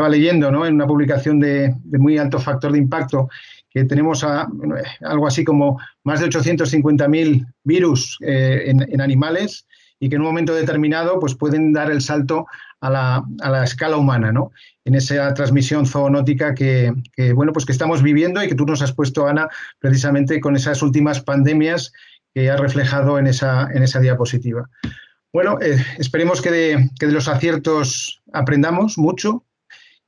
leyendo, ¿no? En una publicación de muy alto factor de impacto que tenemos algo así como más de 850.000 virus en animales y que en un momento determinado pues pueden dar el salto a la escala humana, ¿no? En esa transmisión zoonótica que estamos viviendo y que tú nos has puesto, Ana, precisamente con esas últimas pandemias que has reflejado en esa diapositiva. Bueno, esperemos que de los aciertos aprendamos mucho,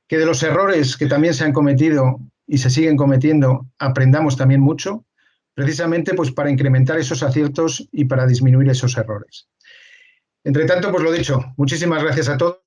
que de los errores que también se han cometido y se siguen cometiendo, aprendamos también mucho, precisamente pues para incrementar esos aciertos y para disminuir esos errores. Entre tanto, pues lo dicho, muchísimas gracias a todos.